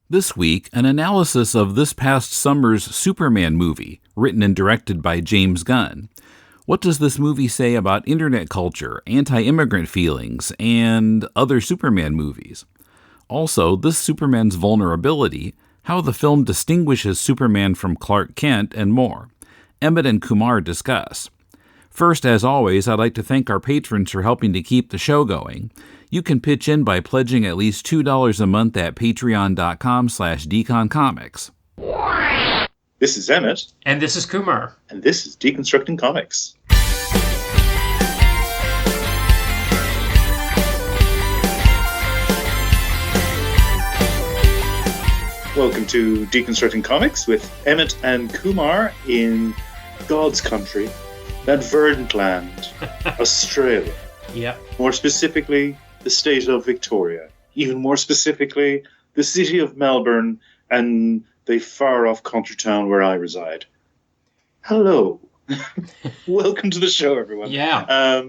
This week, an analysis of this past summer's Superman movie, written and directed by James Gunn. What does this movie say about internet culture, anti-immigrant feelings, and other Superman movies? Also, this Superman's vulnerability, how the film distinguishes Superman from Clark Kent, and more. Emmet and Kumar discuss. First, as always, I'd like to thank our patrons for helping to keep the show going. You can pitch in by pledging at least $2 a month at patreon.com/deconcomics. This is Emmet. And this is Kumar. And this is Deconstructing Comics. Welcome to Deconstructing Comics with Emmet and Kumar in God's country, that verdant land, Australia. Yep. More specifically, the state of Victoria. Even more specifically, the city of Melbourne and the far-off country town where I reside. Hello. Welcome to the show, everyone. Yeah.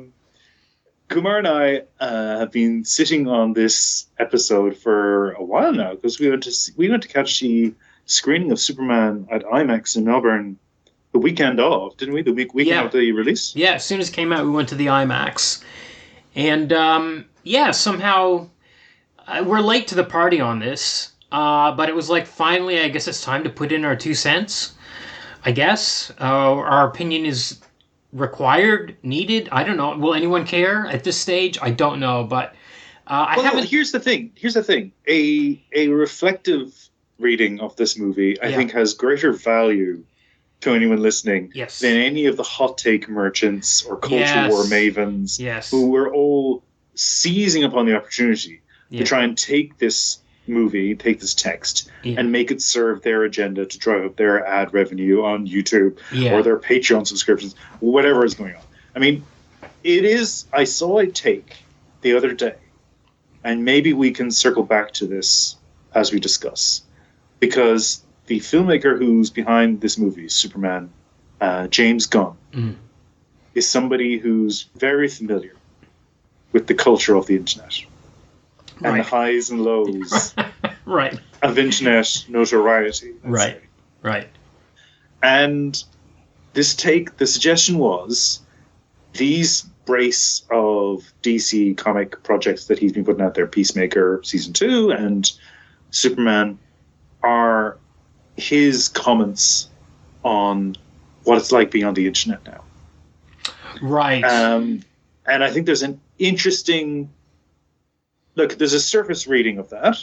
Kumar and I have been sitting on this episode for a while now because we went to catch the screening of Superman at IMAX in Melbourne the weekend of, didn't we? The weekend of the release? Yeah, as soon as it came out, we went to the IMAX. And, somehow we're late to the party on this. But it was like, finally, I guess it's time to put in our 2 cents, I guess. Our opinion is required, needed. I don't know. Will anyone care at this stage? I don't know, but I haven't... Here's the thing. A reflective reading of this movie, I think, has greater value to anyone listening than any of the hot take merchants or culture war mavens who were all seizing upon the opportunity to try and take this movie, take this text, and make it serve their agenda to drive up their ad revenue on YouTube or their Patreon subscriptions, whatever is going on. I mean, I saw a take the other day, and maybe we can circle back to this as we discuss, because the filmmaker who's behind this movie, Superman, James Gunn, is somebody who's very familiar with the culture of the internet and the highs and lows of internet notoriety. Right. And the suggestion was these brace of DC comic projects that he's been putting out there, Peacemaker Season 2 and Superman, are his comments on what it's like being on the internet now. Right. And I think there's an interesting... Look, there's a surface reading of that,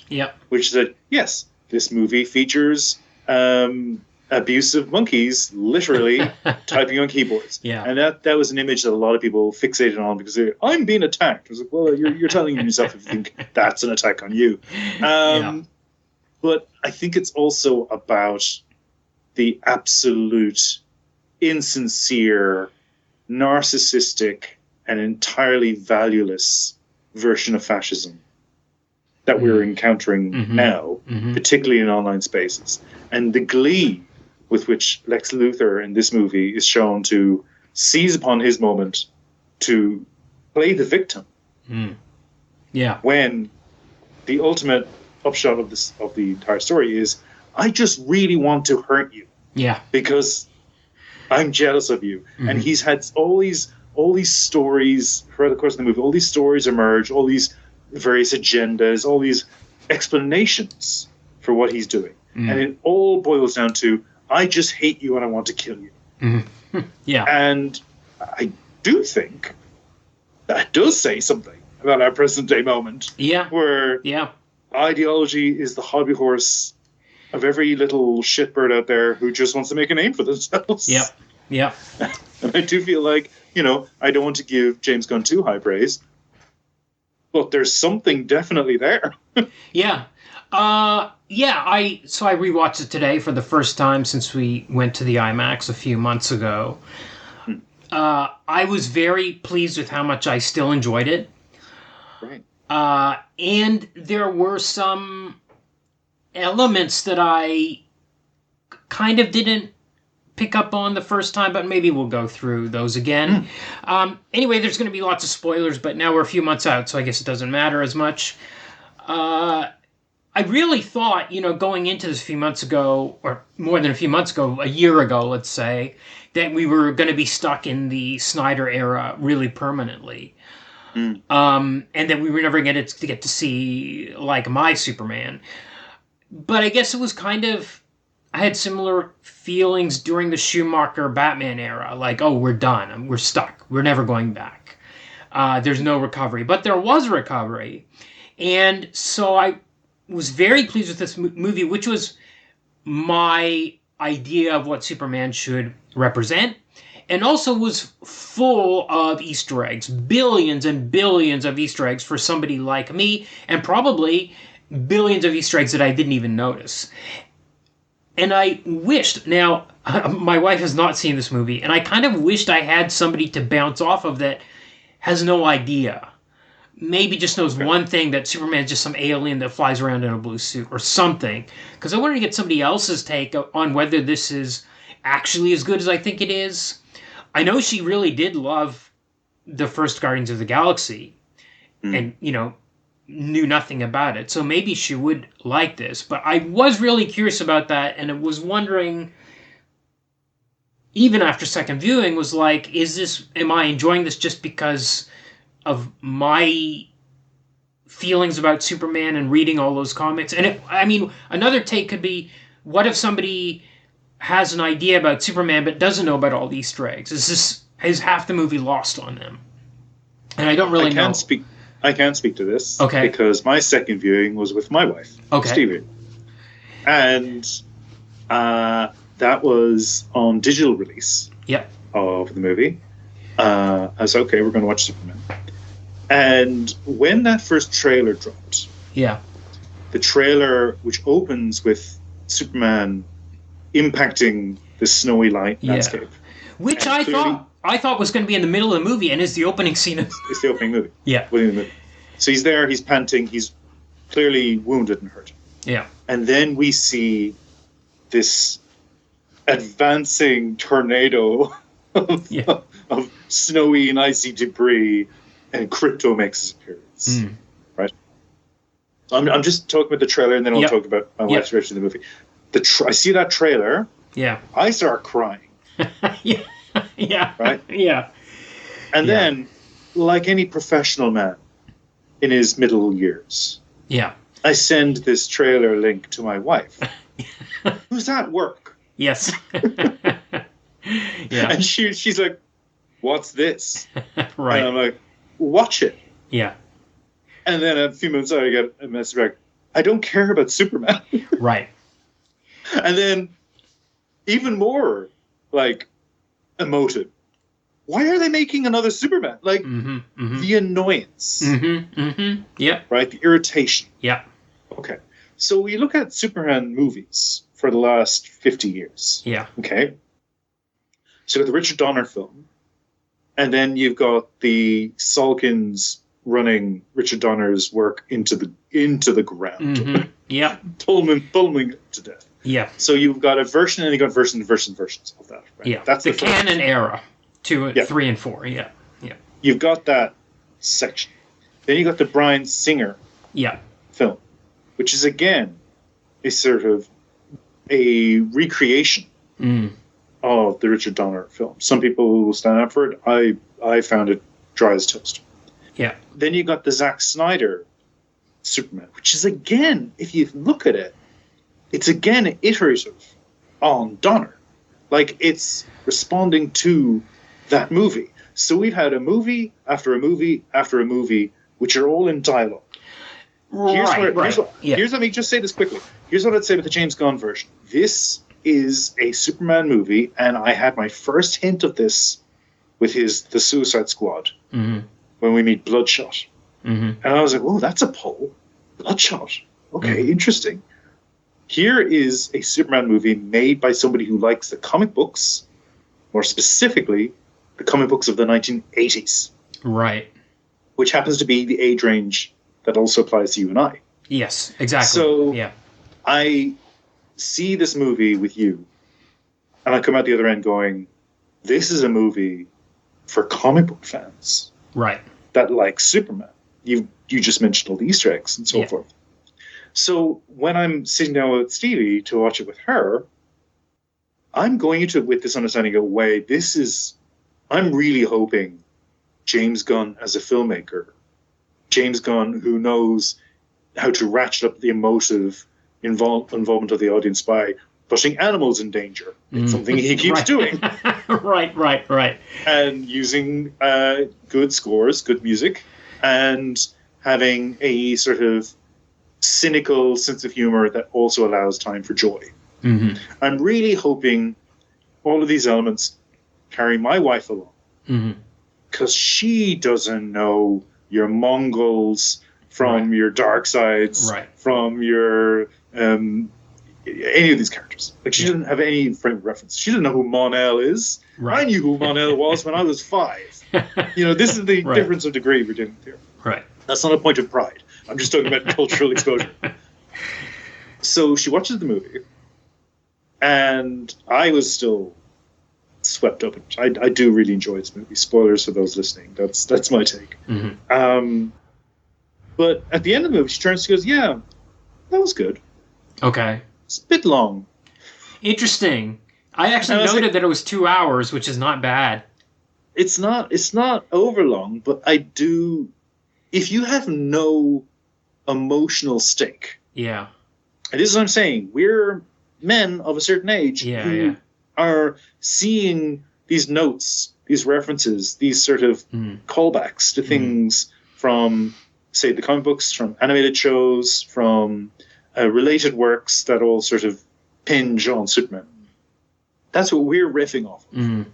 which is that, yes, this movie features abusive monkeys literally typing on keyboards. Yeah. And that was an image that a lot of people fixated on because I'm being attacked. I was like, well, you're telling yourself if you think that's an attack on you. But I think it's also about the absolute insincere, narcissistic, and entirely valueless version of fascism that we're encountering now, particularly in online spaces. And the glee with which Lex Luthor in this movie is shown to seize upon his moment to play the victim. When the ultimate upshot of the entire story is, I just really want to hurt you. Because I'm jealous of you. And he's had all these stories throughout the course of the movie, all these stories emerge, all these various agendas, all these explanations for what he's doing. And it all boils down to, I just hate you and I want to kill you. And I do think that does say something about our present day moment. Where ideology is the hobby horse of every little shitbird out there who just wants to make a name for themselves. And I do feel like, I don't want to give James Gunn too high praise, but there's something definitely there. I rewatched it today for the first time since we went to the IMAX a few months ago. I was very pleased with how much I still enjoyed it. Right. And there were some elements that I kind of didn't pick up on the first time, but maybe we'll go through those again. Anyway, there's going to be lots of spoilers, but now we're a few months out, so I guess it doesn't matter as much. I really thought, going into this a few months ago, or more than a few months ago, a year ago, let's say, that we were going to be stuck in the Snyder era really permanently. And that we were never going to get to see, like, my Superman. But I guess it was kind of... I had similar feelings during the Schumacher Batman era. Like, oh, we're done. We're stuck. We're never going back. There's no recovery. But there was recovery. And so I was very pleased with this movie, which was my idea of what Superman should represent. And also was full of Easter eggs. Billions and billions of Easter eggs for somebody like me. And probably billions of Easter eggs that I didn't even notice. And I wished... Now, my wife has not seen this movie. And I kind of wished I had somebody to bounce off of that has no idea. Maybe just knows one thing, that Superman's just some alien that flies around in a blue suit or something. Because I wanted to get somebody else's take on whether this is actually as good as I think it is. I know she really did love the first Guardians of the Galaxy and, knew nothing about it. So maybe she would like this. But I was really curious about that, and I was wondering, even after second viewing, was like, am I enjoying this just because of my feelings about Superman and reading all those comics? And another take could be, what if somebody has an idea about Superman but doesn't know about all the Easter eggs? Is half the movie lost on them? And I don't really know. I can't speak to this. Okay. Because my second viewing was with my wife, Stevie. And that was on digital release of the movie. I was okay, we're going to watch Superman. And when that first trailer dropped, the trailer, which opens with Superman impacting the snowy landscape, which I thought was going to be in the middle of the movie, and is the opening scene. It's the opening movie. Yeah. So he's there, he's panting, he's clearly wounded and hurt. Yeah. And then we see this advancing tornado of snowy and icy debris, and Krypto makes his appearance. Right? So I'm just talking about the trailer, and then I'll talk about my wife's reaction to the movie. I see that trailer. Yeah. I start crying. Yeah. Right? Yeah. And then, like any professional man in his middle years, I send this trailer link to my wife, who's at work. Yes. And she's like, "What's this?" Right. And I'm like, "Watch it." Yeah. And then a few minutes later, I get a message back, "I don't care about Superman." Right. And then, even more, like, emotive. Why are they making another Superman? Like, the annoyance. Yep. Right? The irritation. Yeah. Okay. So we look at Superman movies for the last 50 years. Yeah. Okay. So you got the Richard Donner film, and then you've got the Salkins running Richard Donner's work into the ground. Yeah. Pulling to death. Yeah. So you've got a version, and you've got versions of that. Right? Yeah. That's the canon era. 2, 3, and 4. Yeah. Yeah. You've got that section. Then you got the Bryan Singer film, which is again a sort of a recreation of the Richard Donner film. Some people will stand up for it. I found it dry as toast. Yeah. Then you got the Zach Snyder Superman, which is again, if you look at it, it's again iterative on Donner. Like, it's responding to that movie. So we've had a movie after a movie after a movie, which are all in dialogue. Here's let me just say this quickly. Here's what I'd say with the James Gunn version. This is a Superman movie, and I had my first hint of this with the Suicide Squad when we meet Bloodshot. And I was like, oh, that's a pull. Bloodshot. Okay, interesting. Here is a Superman movie made by somebody who likes the comic books, more specifically, the comic books of the 1980s. Right. Which happens to be the age range that also applies to you and I. Yes, exactly. So I see this movie with you, and I come out the other end going, this is a movie for comic book fans. Right. That like Superman. You just mentioned all the Easter eggs and so forth. So when I'm sitting down with Stevie to watch it with her, I'm going into it with this understanding of, I'm really hoping James Gunn as a filmmaker, James Gunn who knows how to ratchet up the emotive involvement of the audience by putting animals in danger. It's something he keeps doing. Right. And using good scores, good music, and having a sort of cynical sense of humor that also allows time for joy. Mm-hmm. I'm really hoping all of these elements carry my wife along. Because she doesn't know your Mongols from your dark sides, from your any of these characters. Like, she didn't have any frame of reference. She didn't know who Mon-El is. I knew who Mon-El was when I was 5. This is the difference of degree we're dealing with here. Right. That's not a point of pride. I'm just talking about cultural exposure. So she watches the movie, and I was still swept up. I do really enjoy this movie. Spoilers for those listening. That's my take. But at the end of the movie, she turns and goes, "Yeah, that was good. Okay, it's a bit long. Interesting. I actually noted that it was 2 hours, which is not bad. It's not over long, but I do. If you have no emotional stake, and this is what I'm saying, we're men of a certain age who are seeing these notes, these references, these sort of callbacks to things from, say, the comic books, from animated shows, from related works that all sort of pinge on Superman. That's what we're riffing off of.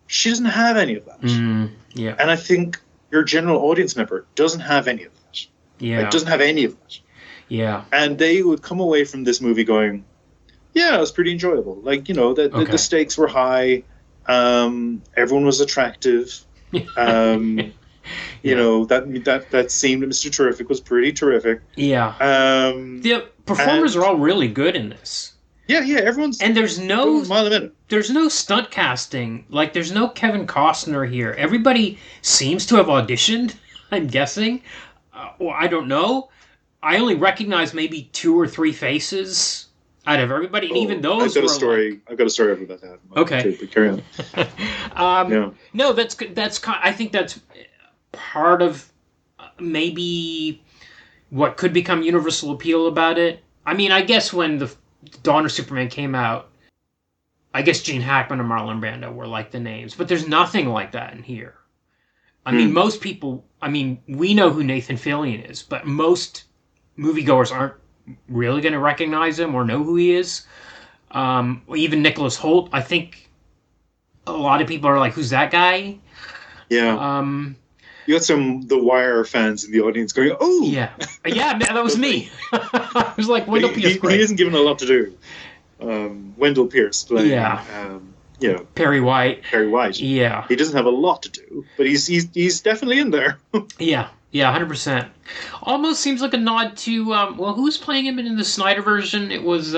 She doesn't have any of that. And I think your general audience member doesn't have any of that. Like, doesn't have any of that. And they would come away from this movie going, yeah, it was pretty enjoyable. Like, the stakes were high. Everyone was attractive. That scene with Mr. Terrific was pretty terrific. The performers are all really good in this. Everyone's... And there's no... mile a minute. There's no stunt casting. Like, there's no Kevin Costner here. Everybody seems to have auditioned, I'm guessing. Well, I don't know. I only recognize maybe 2 or 3... faces out of everybody, and even those I've got a story about that. Okay. But carry on. No, that's good. I think that's part of maybe what could become universal appeal about it. I mean, I guess when the Dawn of Superman came out, I guess Gene Hackman and Marlon Brando were like the names, but there's nothing like that in here. I mean, most people, we know who Nathan Fillion is, but most moviegoers aren't really going to recognize him or know who he is. Even Nicholas Hoult, I think a lot of people are like, who's that guy? Yeah. You got some The Wire fans in the audience going, oh! Yeah, that was me. I was like, Wendell Pierce. He isn't given a lot to do. Wendell Pierce playing, Perry White. Yeah. He doesn't have a lot to do, but he's definitely in there. Yeah, 100%. Almost seems like a nod to, who's playing him in the Snyder version? It was,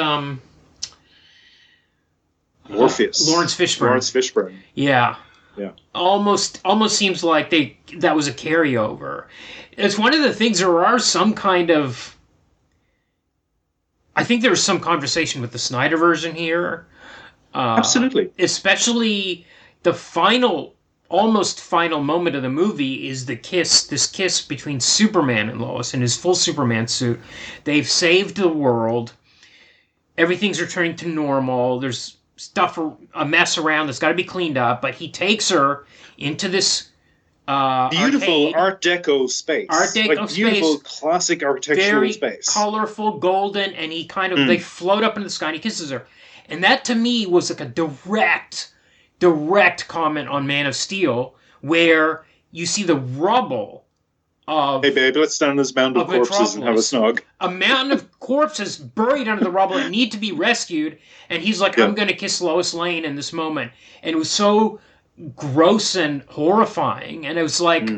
Morpheus. Lawrence Fishburne. Yeah. Almost seems like that was a carryover. It's one of the things, there are some kind of... I think there was some conversation with the Snyder version here. Absolutely. Especially the almost final moment of the movie is this kiss between Superman and Lois in his full Superman suit. They've saved the world. Everything's returning to normal. There's stuff, a mess around that's got to be cleaned up, but he takes her into this beautiful arcade. Art Deco space. Beautiful classic architectural space. Colorful, golden, and he kind of, they float up into the sky and he kisses her. And that to me was like a direct comment on Man of Steel, where you see the rubble of... Hey babe, let's stand on this mound of corpses and have a snog. A mound of corpses buried under the rubble that need to be rescued, and he's like, I'm going to kiss Lois Lane in this moment. And it was so gross and horrifying, and it was like,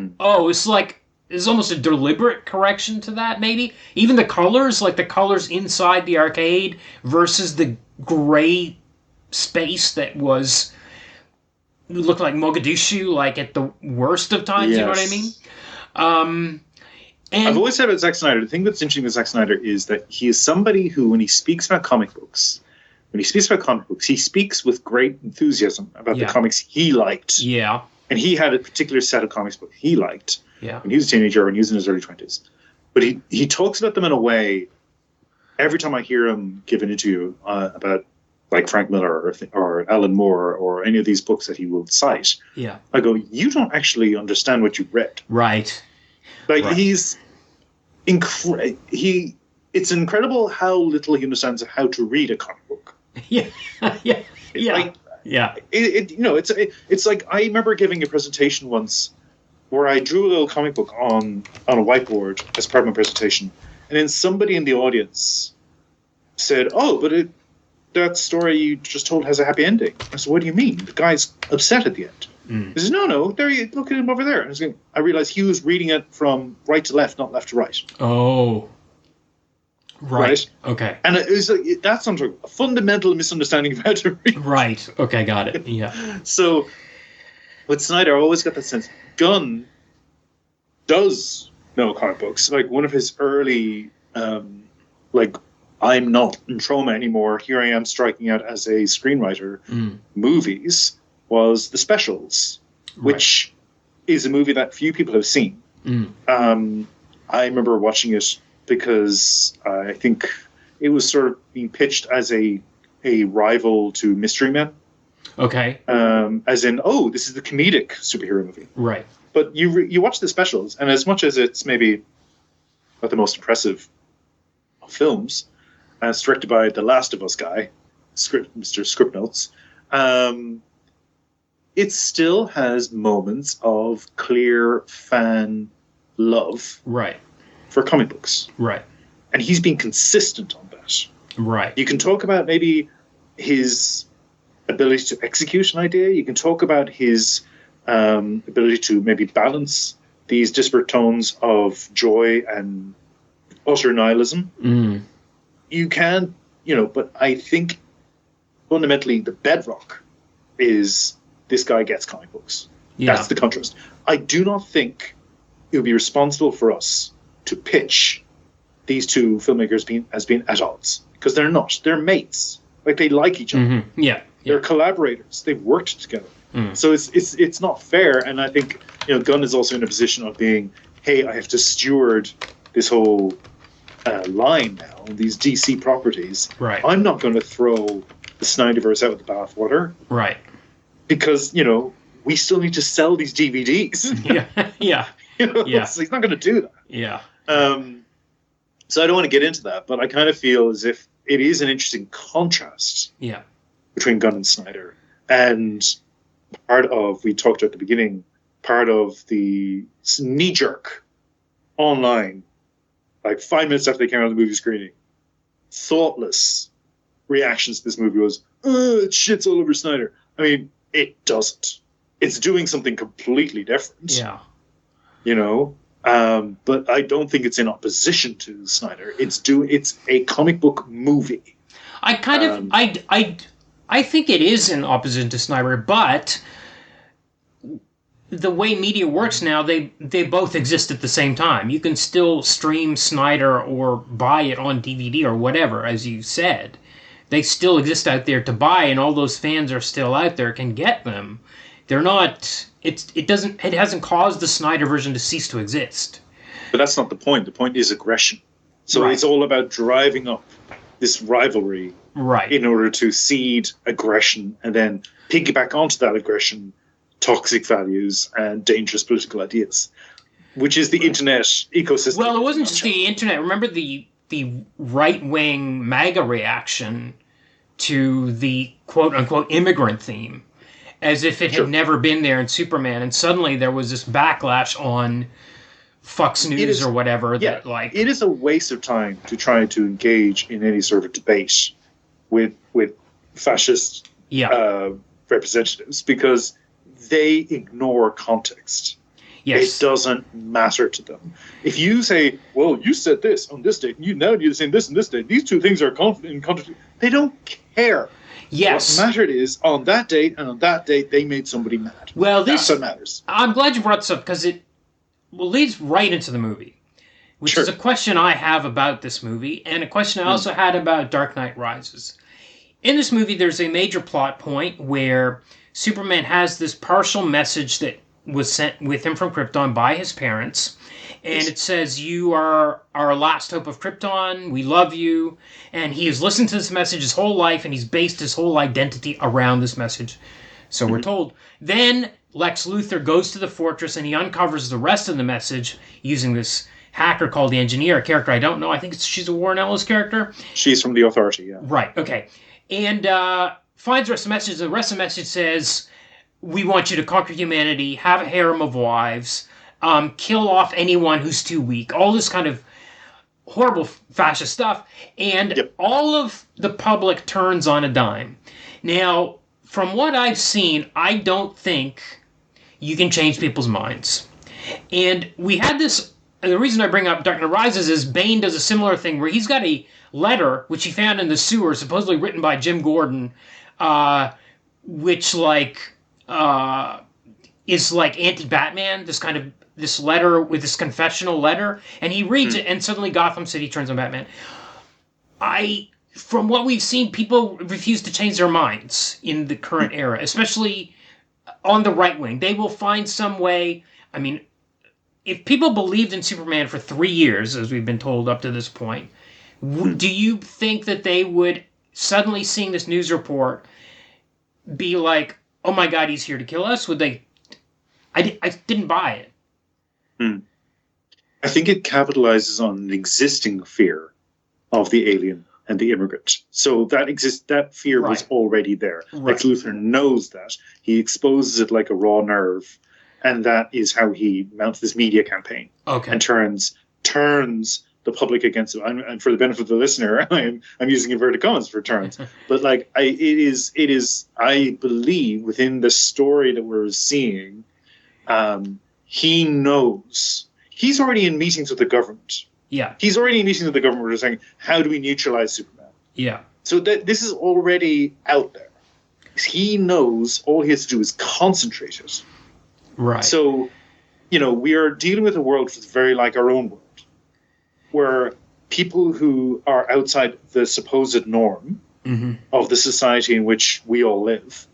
it's almost a deliberate correction to that, maybe. Even the colors, like the colors inside the arcade versus the gray space that looked like Mogadishu, like at the worst of times, You know what I mean? And I've always said about Zack Snyder, the thing that's interesting with Zack Snyder is that he is somebody who, when he speaks about comic books, he speaks with great enthusiasm about the comics he liked. Yeah. And he had a particular set of comics books he liked when he was a teenager and he was in his early 20s. But he talks about them in a way, every time I hear him give an interview about like Frank Miller or Alan Moore or any of these books that he will cite, I go, you don't actually understand what you read. Right. Like it's incredible how little he understands of how to read a comic book. Yeah. It's like I remember giving a presentation once where I drew a little comic book on a whiteboard as part of my presentation, and then somebody in the audience said, "Oh, but that story you just told has a happy ending." I said, "What do you mean? The guy's upset at the end." He says, "No, there you look at him over there." And I realized he was reading it from right to left, not left to right. Oh. Right. Okay. And it was like, that's a fundamental misunderstanding of how to read. Right. Okay, got it. Yeah. So with Snyder, I always got that sense. Gunn does know comic books. Like one of his early, I'm not in trauma anymore, here I am striking out as a screenwriter movies was The Specials, which is a movie that few people have seen. I remember watching it because I think it was sort of being pitched as a rival to Mystery Men. Okay. As in, this is the comedic superhero movie. Right. But you watch The Specials, and as much as it's maybe not the most impressive of films, it's directed by the Last of Us guy, Mr. Scriptnotes, it still has moments of clear fan love. Right. For comic books. Right. And he's been consistent on that. Right. You can talk about maybe his ability to execute an idea. You can talk about his ability to maybe balance these disparate tones of joy and utter nihilism. You can, but I think fundamentally the bedrock is this guy gets comic books. Yeah. That's the contrast. I do not think it would be responsible for us to pitch these two filmmakers as being at odds, because they're not. They're mates. Like, they like each other. Mm-hmm. Yeah. They're collaborators. They've worked together. So it's not fair. And I think Gunn is also in a position of being, hey, I have to steward this whole line now, these DC properties. Right. I'm not going to throw the Snyderverse out with the bathwater. Right. Because we still need to sell these DVDs. Yeah. So he's not going to do that. Yeah. So I don't want to get into that, but I kind of feel as if it is an interesting contrast between Gunn and Snyder. And part of, we talked at the beginning, part of the knee-jerk online, like 5 minutes after they came out of the movie screening, thoughtless reactions to this movie was, it shits all over Snyder. I mean, it doesn't. It's doing something completely different. Yeah. But I don't think it's in opposition to Snyder. It's a comic book movie. I think it is in opposition to Snyder, but the way media works now, they both exist at the same time. You can still stream Snyder or buy it on DVD or whatever, as you said. They still exist out there to buy, and all those fans are still out there, can get them. They're not. It hasn't caused the Snyder version to cease to exist. But that's not the point. The point is aggression. So It's all about driving up this rivalry in order to seed aggression and then piggyback onto that aggression toxic values and dangerous political ideas, which is the internet ecosystem. Well, it wasn't just the internet. Remember the right-wing MAGA reaction to the quote-unquote immigrant theme, as if it had never been there in Superman, and suddenly there was this backlash on Fox News or whatever. It is a waste of time to try to engage in any sort of debate with fascist representatives, because they ignore context. Yes. It doesn't matter to them. If you say, well, you said this on this date, and you're saying this on this date, these two things are in contrast, they don't care. Yes. What mattered is, on that date and on that date, they made somebody mad. Well, that's what matters. I'm glad you brought this up, because it leads right into the movie. which is a question I have about this movie, and a question I also had about Dark Knight Rises. In this movie, there's a major plot point where Superman has this partial message that was sent with him from Krypton by his parents, and it says, "You are our last hope of Krypton, we love you," and he has listened to this message his whole life, and he's based his whole identity around this message, so we're told. Then Lex Luthor goes to the fortress, and he uncovers the rest of the message using this hacker called the Engineer, a character I don't know. I think she's a Warren Ellis character. She's from the Authority, yeah. Right, okay. And finds the rest of the message. The rest of the message says, "We want you to conquer humanity, have a harem of wives, kill off anyone who's too weak." All this kind of horrible fascist stuff. And all of the public turns on a dime. Now, from what I've seen, I don't think you can change people's minds. And we had this... The reason I bring up Dark Knight Rises is Bane does a similar thing where he's got a letter, which he found in the sewer, supposedly written by Jim Gordon, which, is like anti-Batman, this letter with this confessional letter, and he reads it, and suddenly Gotham City turns on Batman. From what we've seen, people refuse to change their minds in the current era, especially on the right wing. They will find some way. I mean, if people believed in Superman for 3 years, as we've been told up to this point, do you think that they would, suddenly seeing this news report, be like, "Oh my God, he's here to kill us"? Would they? I didn't buy it. I think it capitalizes on an existing fear of the alien and the immigrant. So that fear was already there. Lex Luthor knows that. He exposes it like a raw nerve. And that is how he mounts this media campaign and turns the public against him. And for the benefit of the listener, I'm using inverted commas for turns. But it is. I believe within the story that we're seeing, he knows he's already in meetings with the government. Yeah, he's already in meetings with the government. Where they're saying, "How do we neutralize Superman?" Yeah. So this is already out there. He knows all he has to do is concentrate it. Right. So, we are dealing with a world that's very like our own world, where people who are outside the supposed norm of the society in which we all live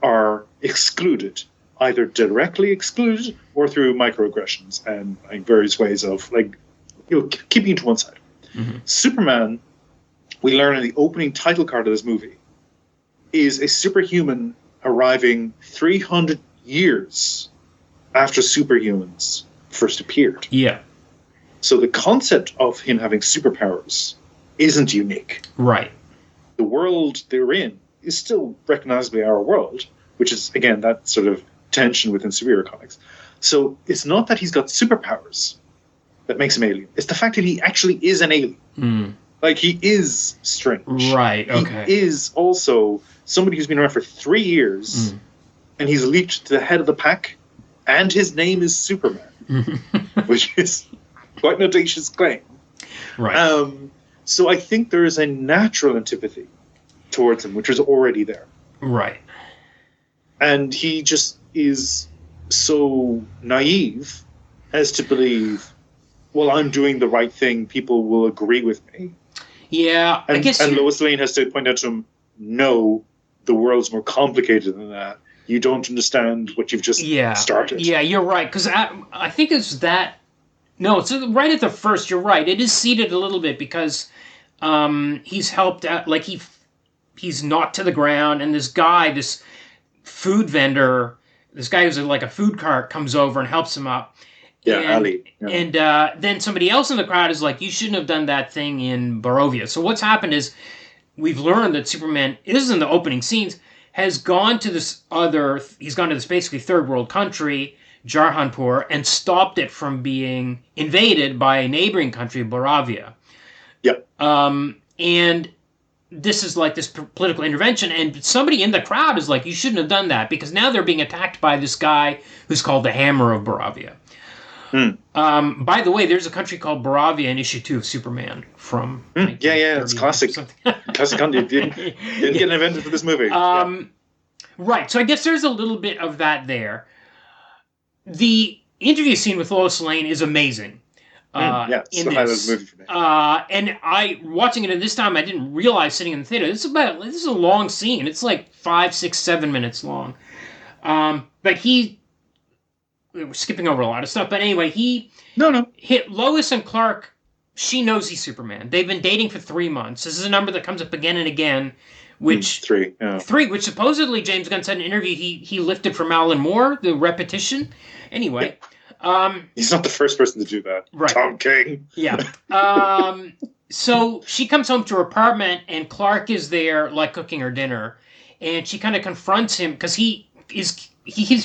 are excluded, either directly excluded or through microaggressions and various ways of keeping it to one side. Superman, we learn in the opening title card of this movie, is a superhuman arriving 300 years after superhumans first appeared. Yeah. So the concept of him having superpowers isn't unique. Right. The world they're in is still recognizably our world, which is, again, that sort of tension within superhero comics. So it's not that he's got superpowers that makes him alien. It's the fact that he actually is an alien. He is strange. Right, okay. He is also somebody who's been around for 3 years, and he's leaped to the head of the pack, and his name is Superman, which is quite an audacious claim. Right. So I think there is a natural antipathy towards him, which was already there. Right. And he just is so naive as to believe, well, I'm doing the right thing, people will agree with me. Yeah, and Lois Lane has to point out to him, no, the world's more complicated than that. You don't understand what you've just started. Yeah, you're right. Because I think it's that... No, it's right at the first, you're right. It is seeded a little bit because he's helped out... He's knocked to the ground, and this guy, this food vendor, this guy who's like a food cart, comes over and helps him up. Yeah, Ali. Yeah. And then somebody else in the crowd is like, you shouldn't have done that thing in Barovia. So what's happened is we've learned that Superman, this is in the opening scenes, has gone to this basically third world country, Jarhanpur, and stopped it from being invaded by a neighboring country, Barovia. Yep. And this is like this political intervention, and somebody in the crowd is like, you shouldn't have done that, because now they're being attacked by this guy who's called the Hammer of Barovia. By the way, there's a country called Barovia in issue 2 of Superman from... it's classic. Classic country. Didn't get invented for this movie. Right, so I guess there's a little bit of that there. The interview scene with Lois Lane is amazing. In this. Movie for me. And watching it this time, I didn't realize sitting in the theater. This is a long scene. It's like 5, 6, 7 minutes long. But we're skipping over a lot of stuff. But anyway, hit Lois and Clark. She knows he's Superman. They've been dating for 3 months. This is a number that comes up again and again. Which 3, yeah. 3, which supposedly James Gunn said in an interview he lifted from Alan Moore, the repetition. Anyway. He's not the first person to do that. Right. Tom King. Yeah. So she comes home to her apartment, and Clark is there, like, cooking her dinner. And she kind of confronts him, because he's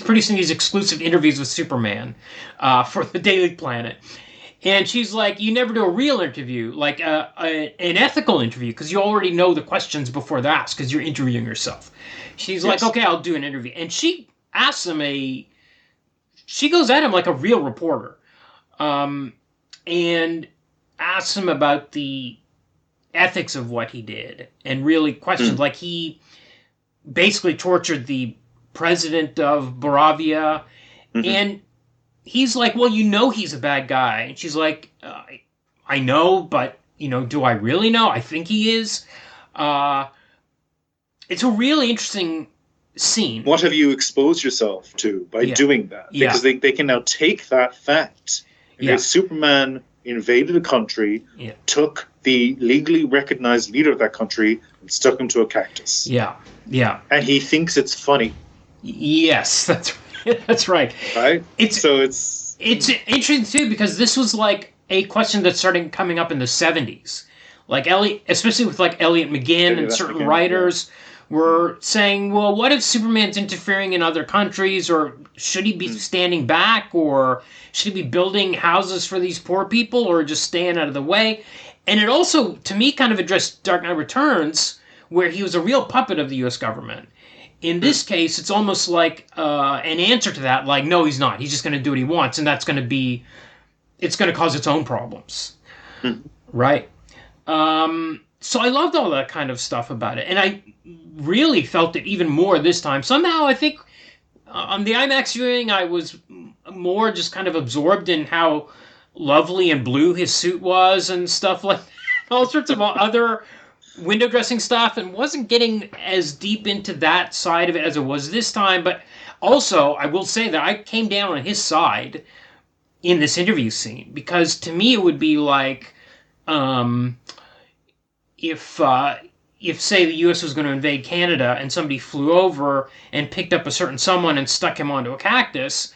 producing these exclusive interviews with Superman for the Daily Planet. And she's like, you never do a real interview, like an ethical interview, because you already know the questions before they're asked, because you're interviewing yourself. She's like, okay, I'll do an interview. And she asks him she goes at him like a real reporter, and asks him about the ethics of what he did, and really questions, like he basically tortured the president of Boravia, and he's like, well, he's a bad guy. And she's like, I know, but, do I really know? I think he is. It's a really interesting scene. What have you exposed yourself to by doing that? Because they can now take that fact. Superman invaded a country, took the legally recognized leader of that country, and stuck him to a cactus. Yeah, yeah. And he thinks it's funny. Yes, that's right. Right? It's interesting, too, because this was like a question that started coming up in the 70s. Like especially with like Elliot McGinn and certain writers were saying, well, what if Superman's interfering in other countries, or should he be standing back, or should he be building houses for these poor people, or just staying out of the way? And it also, to me, kind of addressed Dark Knight Returns, where he was a real puppet of the U.S. government. In this case, it's almost like an answer to that, like, no, he's not. He's just going to do what he wants, and that's going to it's going to cause its own problems. Right? So I loved all that kind of stuff about it, and I really felt it even more this time. Somehow, I think on the IMAX viewing, I was more just kind of absorbed in how lovely and blue his suit was and stuff like that. All sorts of other window dressing stuff, and wasn't getting as deep into that side of it as it was this time. But also, I will say that I came down on his side in this interview scene, because to me it would be like if say the U.S. was going to invade Canada and somebody flew over and picked up a certain someone and stuck him onto a cactus,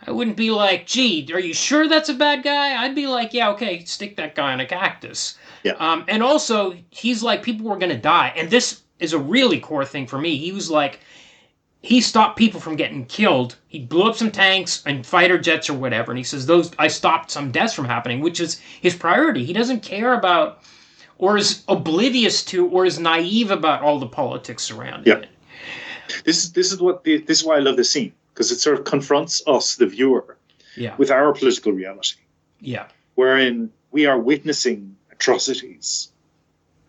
I wouldn't be like, gee, are you sure that's a bad guy? I'd be like, yeah, okay, stick that guy on a cactus. Yeah. And also, he's like, people were going to die. And this is a really core thing for me. He was like, he stopped people from getting killed. He blew up some tanks and fighter jets or whatever. And he says, I stopped some deaths from happening, which is his priority. He doesn't care about, or is oblivious to, or is naive about all the politics surrounding it. This is why I love this scene, because it sort of confronts us, the viewer, with our political reality. Yeah. Wherein we are witnessing atrocities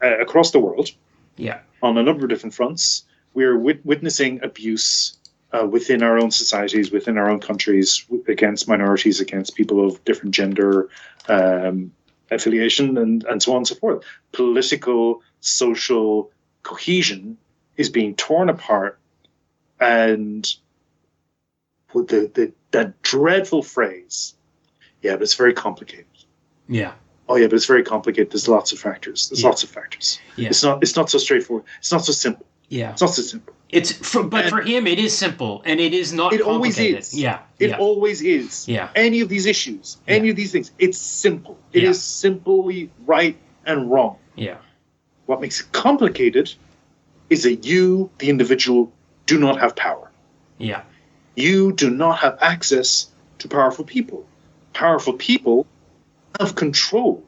across the world. Yeah. On a number of different fronts. We are witnessing abuse within our own societies, within our own countries, against minorities, against people of different gender affiliation, and so on and so forth. Political, social cohesion is being torn apart, and that dreadful phrase, but it's very complicated. Yeah. Oh yeah, but it's very complicated. There's lots of factors. Lots of factors. Yeah. It's not so straightforward. It's not so simple. Yeah. It's not so simple. But for him, it is simple, and it is not complicated. Always is. Yeah. It always is. Yeah. Any of these issues, any of these things, it's simple. It is simply right and wrong. Yeah. What makes it complicated is that you, the individual, do not have power. Yeah. You do not have access to powerful people. Powerful people have control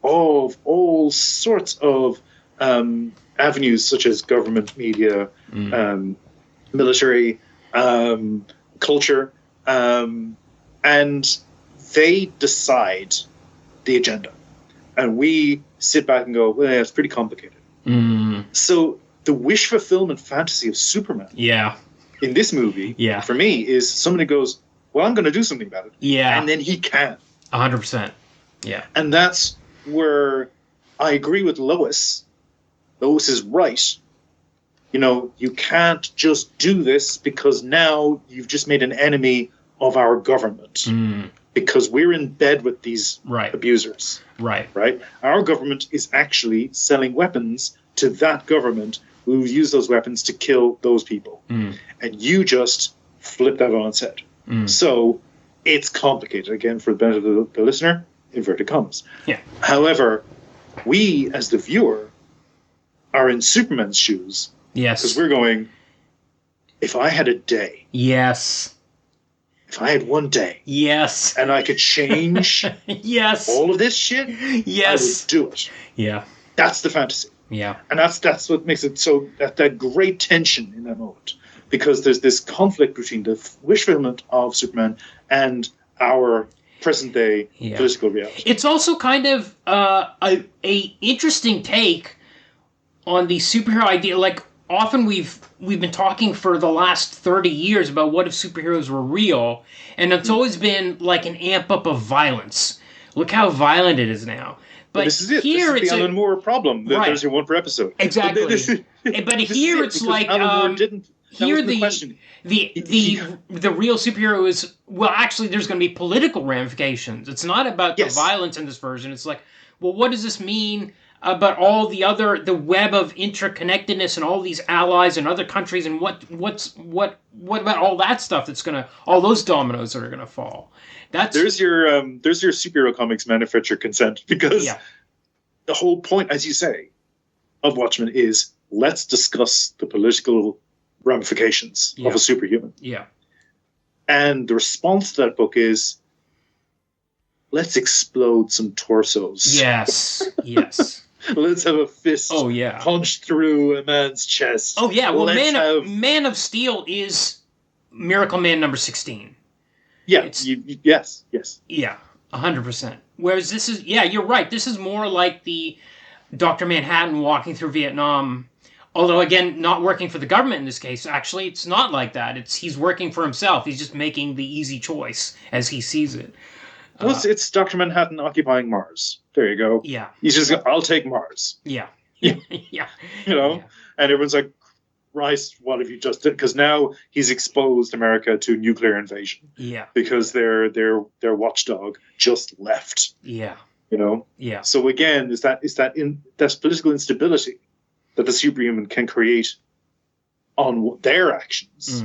of all sorts of avenues, such as government, media, military, culture, and they decide the agenda. And we sit back and go, well, it's pretty complicated. So the wish fulfillment fantasy of Superman in this movie, for me, is somebody goes, well, I'm going to do something about it. Yeah. And then he can. 100%. Yeah. And that's where I agree with Lois. Lois is right. You can't just do this because now you've just made an enemy of our government. Because we're in bed with these abusers. Right. Right? Our government is actually selling weapons to that government who use those weapons to kill those people. And you just flip that on its head. So it's complicated. Again, for the benefit of the listener, inverted commas. Yeah. However, we, as the viewer, are in Superman's shoes. Yes. Because we're going, if I had a day. Yes. If I had one day. Yes. And I could change yes. all of this shit. Yes. I would do it. Yeah. That's the fantasy. Yeah. And that's what makes it so, that great tension in that moment. Because there's this conflict between the wish fulfillment of Superman and our present day political reality. It's also kind of a interesting take on the superhero idea. Like, often we've been talking for the last 30 years about what if superheroes were real, and it's always been like an amp up of violence. Look how violent it is now. But this is it. Here this is the Alan Moore problem. There's your one per episode. Exactly. But here it's like Alan Moore didn't. Here the real superhero is, well, actually there's going to be political ramifications. It's not about the violence in this version. It's like, well, what does this mean about all the web of interconnectedness and all these allies and other countries, and what about all that stuff all those dominoes that are going to fall? There's your superhero comics manufacturer consent, because the whole point, as you say, of Watchmen is let's discuss the political ramifications of a superhuman. Yeah. And the response to that book is, let's explode some torsos. Yes. Yes. Let's have a fist punch through a man's chest. Oh, yeah. Well, Man of Steel is Miracle Man number 16. Yeah. Yes. Yeah. 100%. Whereas this is, you're right. This is more like the Dr. Manhattan walking through Vietnam. Although, again, not working for the government in this case. Actually, it's not like that. He's working for himself. He's just making the easy choice as he sees it. Well, it's Dr. Manhattan occupying Mars. There you go. Yeah. He's just, I'll take Mars. Yeah. Yeah. Yeah. And everyone's like, Christ, what have you just done? Because now he's exposed America to nuclear invasion. Yeah. Because their watchdog just left. Yeah. Yeah. So again, that's political instability that the superhuman can create on their actions.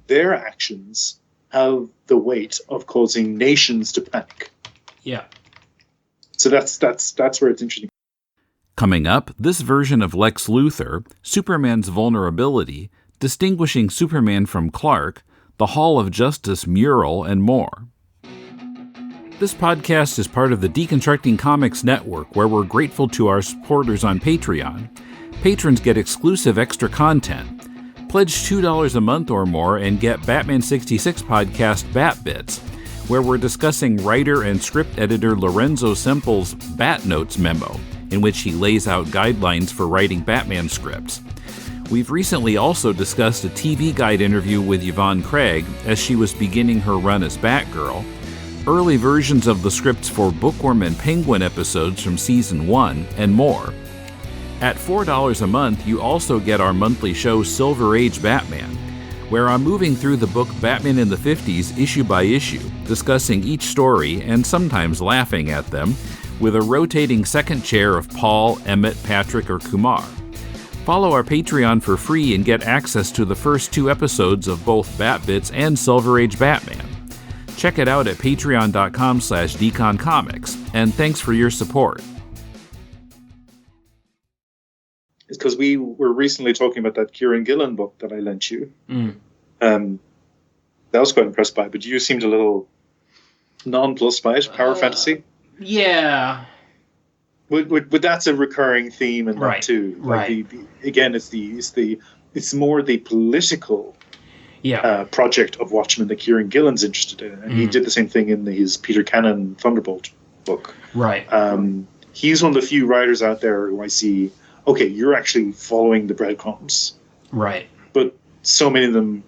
Their actions have the weight of causing nations to panic. Yeah. So that's where it's interesting. Coming up, this version of Lex Luthor, Superman's vulnerability, distinguishing Superman from Clark, the Hall of Justice mural, and more. This podcast is part of the Deconstructing Comics Network, where we're grateful to our supporters on Patreon. Patrons get exclusive extra content. Pledge $2 a month or more and get Batman 66 podcast Bat Bits, where we're discussing writer and script editor Lorenzo Semple's Bat Notes memo, in which he lays out guidelines for writing Batman scripts. We've recently also discussed a TV Guide interview with Yvonne Craig as she was beginning her run as Batgirl, early versions of the scripts for Bookworm and Penguin episodes from Season 1, and more. At $4 a month, you also get our monthly show Silver Age Batman, where I'm moving through the book Batman in the 50s issue by issue, discussing each story and sometimes laughing at them, with a rotating second chair of Paul, Emmet, Patrick, or Kumar. Follow our Patreon for free and get access to the first 2 episodes of both Bat Bits and Silver Age Batman. Check it out at patreon.com/deconcomics, and thanks for your support. It's because we were recently talking about that Kieran Gillen book that I lent you. That was quite impressed by, but you seemed a little nonplussed by it. Power fantasy? Yeah. But that's a recurring theme in that too. Right. Again, it's more the political project of Watchmen that Kieran Gillen's interested in. And he did the same thing in his Peter Cannon Thunderbolt book. Right. He's one of the few writers out there who I see, okay, you're actually following the breadcrumbs. Right. But so many of them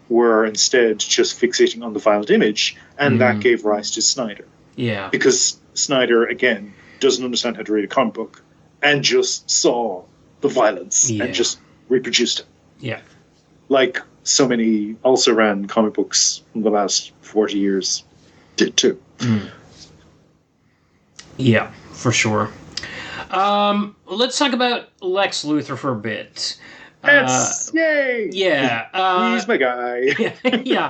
were instead just fixating on the violent image, and that gave rise to Snyder. Yeah. Because Snyder, again, doesn't understand how to read a comic book and just saw the violence and just reproduced it. Yeah. Like so many also ran comic books in the last 40 years did too. Mm. Yeah, for sure. Let's talk about Lex Luthor for a bit. Yay! Yeah. He's my guy. Yeah.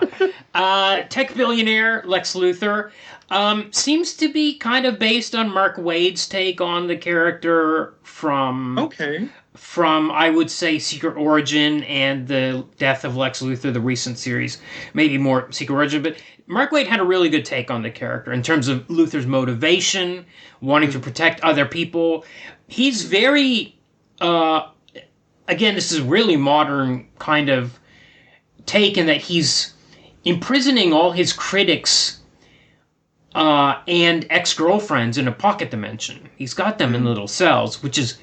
Tech billionaire Lex Luthor seems to be kind of based on Mark Waid's take on the character from, I would say, Secret Origin and the Death of Lex Luthor, the recent series. Maybe more Secret Origin, but Mark Waid had a really good take on the character in terms of Luthor's motivation, wanting to protect other people. He's very... again, this is a really modern kind of take in that he's imprisoning all his critics and ex-girlfriends in a pocket dimension. He's got them in little cells, which is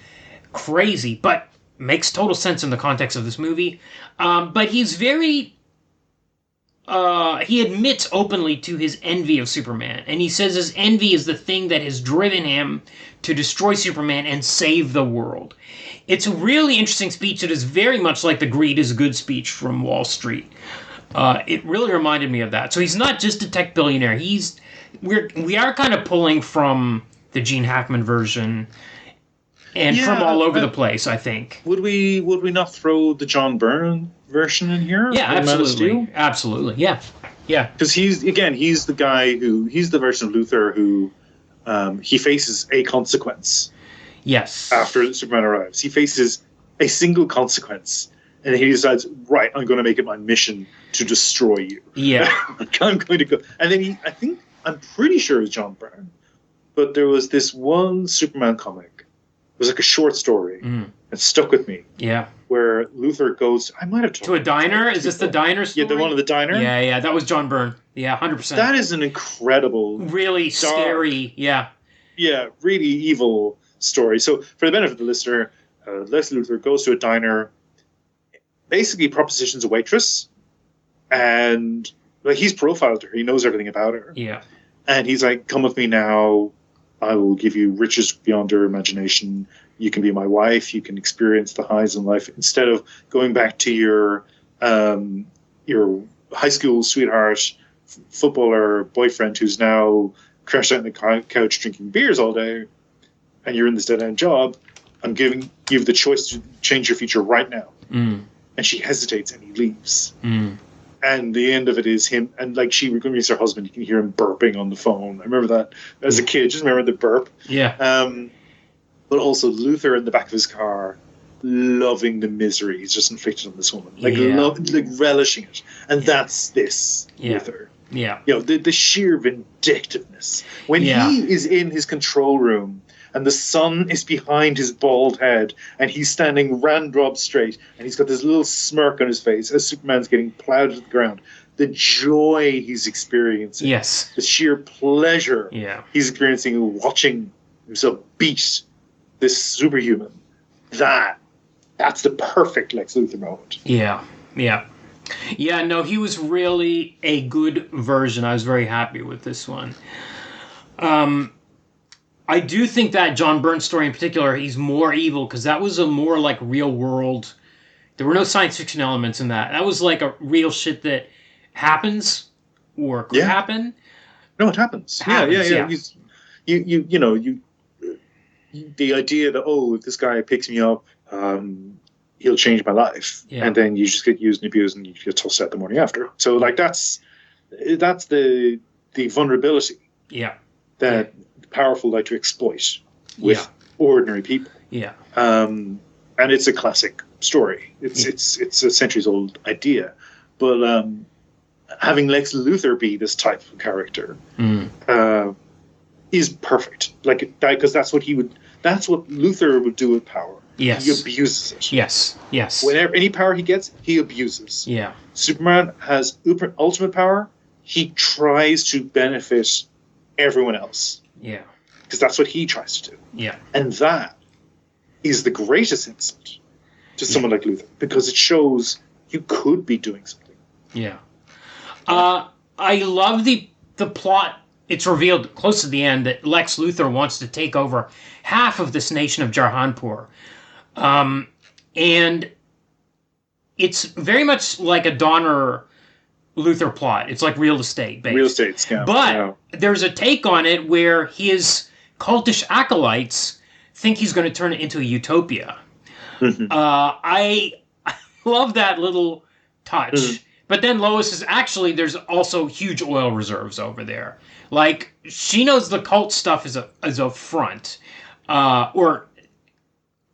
crazy, but makes total sense in the context of this movie. But he's very... he admits openly to his envy of Superman, and he says his envy is the thing that has driven him to destroy Superman and save the world. It's a really interesting speech that is very much like the greed is good speech from Wall Street. It really reminded me of that. So he's not just a tech billionaire. We are kind of pulling from the Gene Hackman version and from all over the place, I think. Would we not throw the John Byrne version in here? Yeah, absolutely. Absolutely. Yeah. Yeah. Because he's the guy he's the version of Luthor who he faces a consequence. Yes. After Superman arrives, he faces a single consequence, and he decides, right, I'm going to make it my mission to destroy you. Yeah. I'm going to go. And then I'm pretty sure it's John Byrne, but there was this one Superman comic. It was like a short story. It stuck with me. Yeah. Where Luthor goes, I might have told to a diner? Is this the diner story? Yeah, the one of the diner? Yeah, that was John Byrne. Yeah, 100%. That is an incredible... really dark, scary, Yeah, really evil story. So, for the benefit of the listener, Lex Luthor goes to a diner, basically propositions a waitress, and he's profiled her. He knows everything about her. Yeah. And he's like, come with me now. I will give you riches beyond your imagination. You can be my wife. You can experience the highs in life instead of going back to your high school sweetheart, footballer boyfriend who's now crashed out on the couch drinking beers all day, and you're in this dead end job. I'm giving you the choice to change your future right now. And she hesitates, and he leaves. And the end of it is him, and she meets her husband. You can hear him burping on the phone. I remember that as a kid. Just remember the burp. Yeah. But also Luthor in the back of his car, loving the misery he's just inflicted on this woman, relishing it. And that's this Luthor. Yeah. The sheer vindictiveness when he is in his control room. And the sun is behind his bald head, and he's standing randrob straight, and he's got this little smirk on his face as Superman's getting plowed to the ground. The joy he's experiencing, the sheer pleasure he's experiencing watching himself beat this superhuman. That's the perfect Lex Luthor moment. Yeah. No, he was really a good version. I was very happy with this one. I do think that John Byrne story in particular, he's more evil because that was a more real world. There were no science fiction elements in that. That was a real shit that happens or could happen. No, it happens. Yeah. The idea that if this guy picks me up, he'll change my life, and then you just get used and abused, and you get tossed out the morning after. So that's the vulnerability. Yeah. That powerful like to exploit with ordinary people. Yeah. And it's a classic story. It's a centuries old idea, but having Lex Luthor be this type of character is perfect. Because that's what Luthor would do with power. Yes. He abuses it. Yes. Whenever any power he gets, he abuses. Yeah. Superman has ultimate power. He tries to benefit everyone else. Yeah. Because that's what he tries to do. Yeah. And that is the greatest insult to someone like Luthor, because it shows you could be doing something. Yeah. I love the plot it's revealed close to the end that Lex Luthor wants to take over half of this nation of Jarhanpur. And it's very much like a Donner Luthor plot. It's like real estate based. Real estate scam. But there's a take on it where his cultish acolytes think he's going to turn it into a utopia. I love that little touch. But then Lois is actually, there's also huge oil reserves over there. Like, she knows the cult stuff is a front. Or,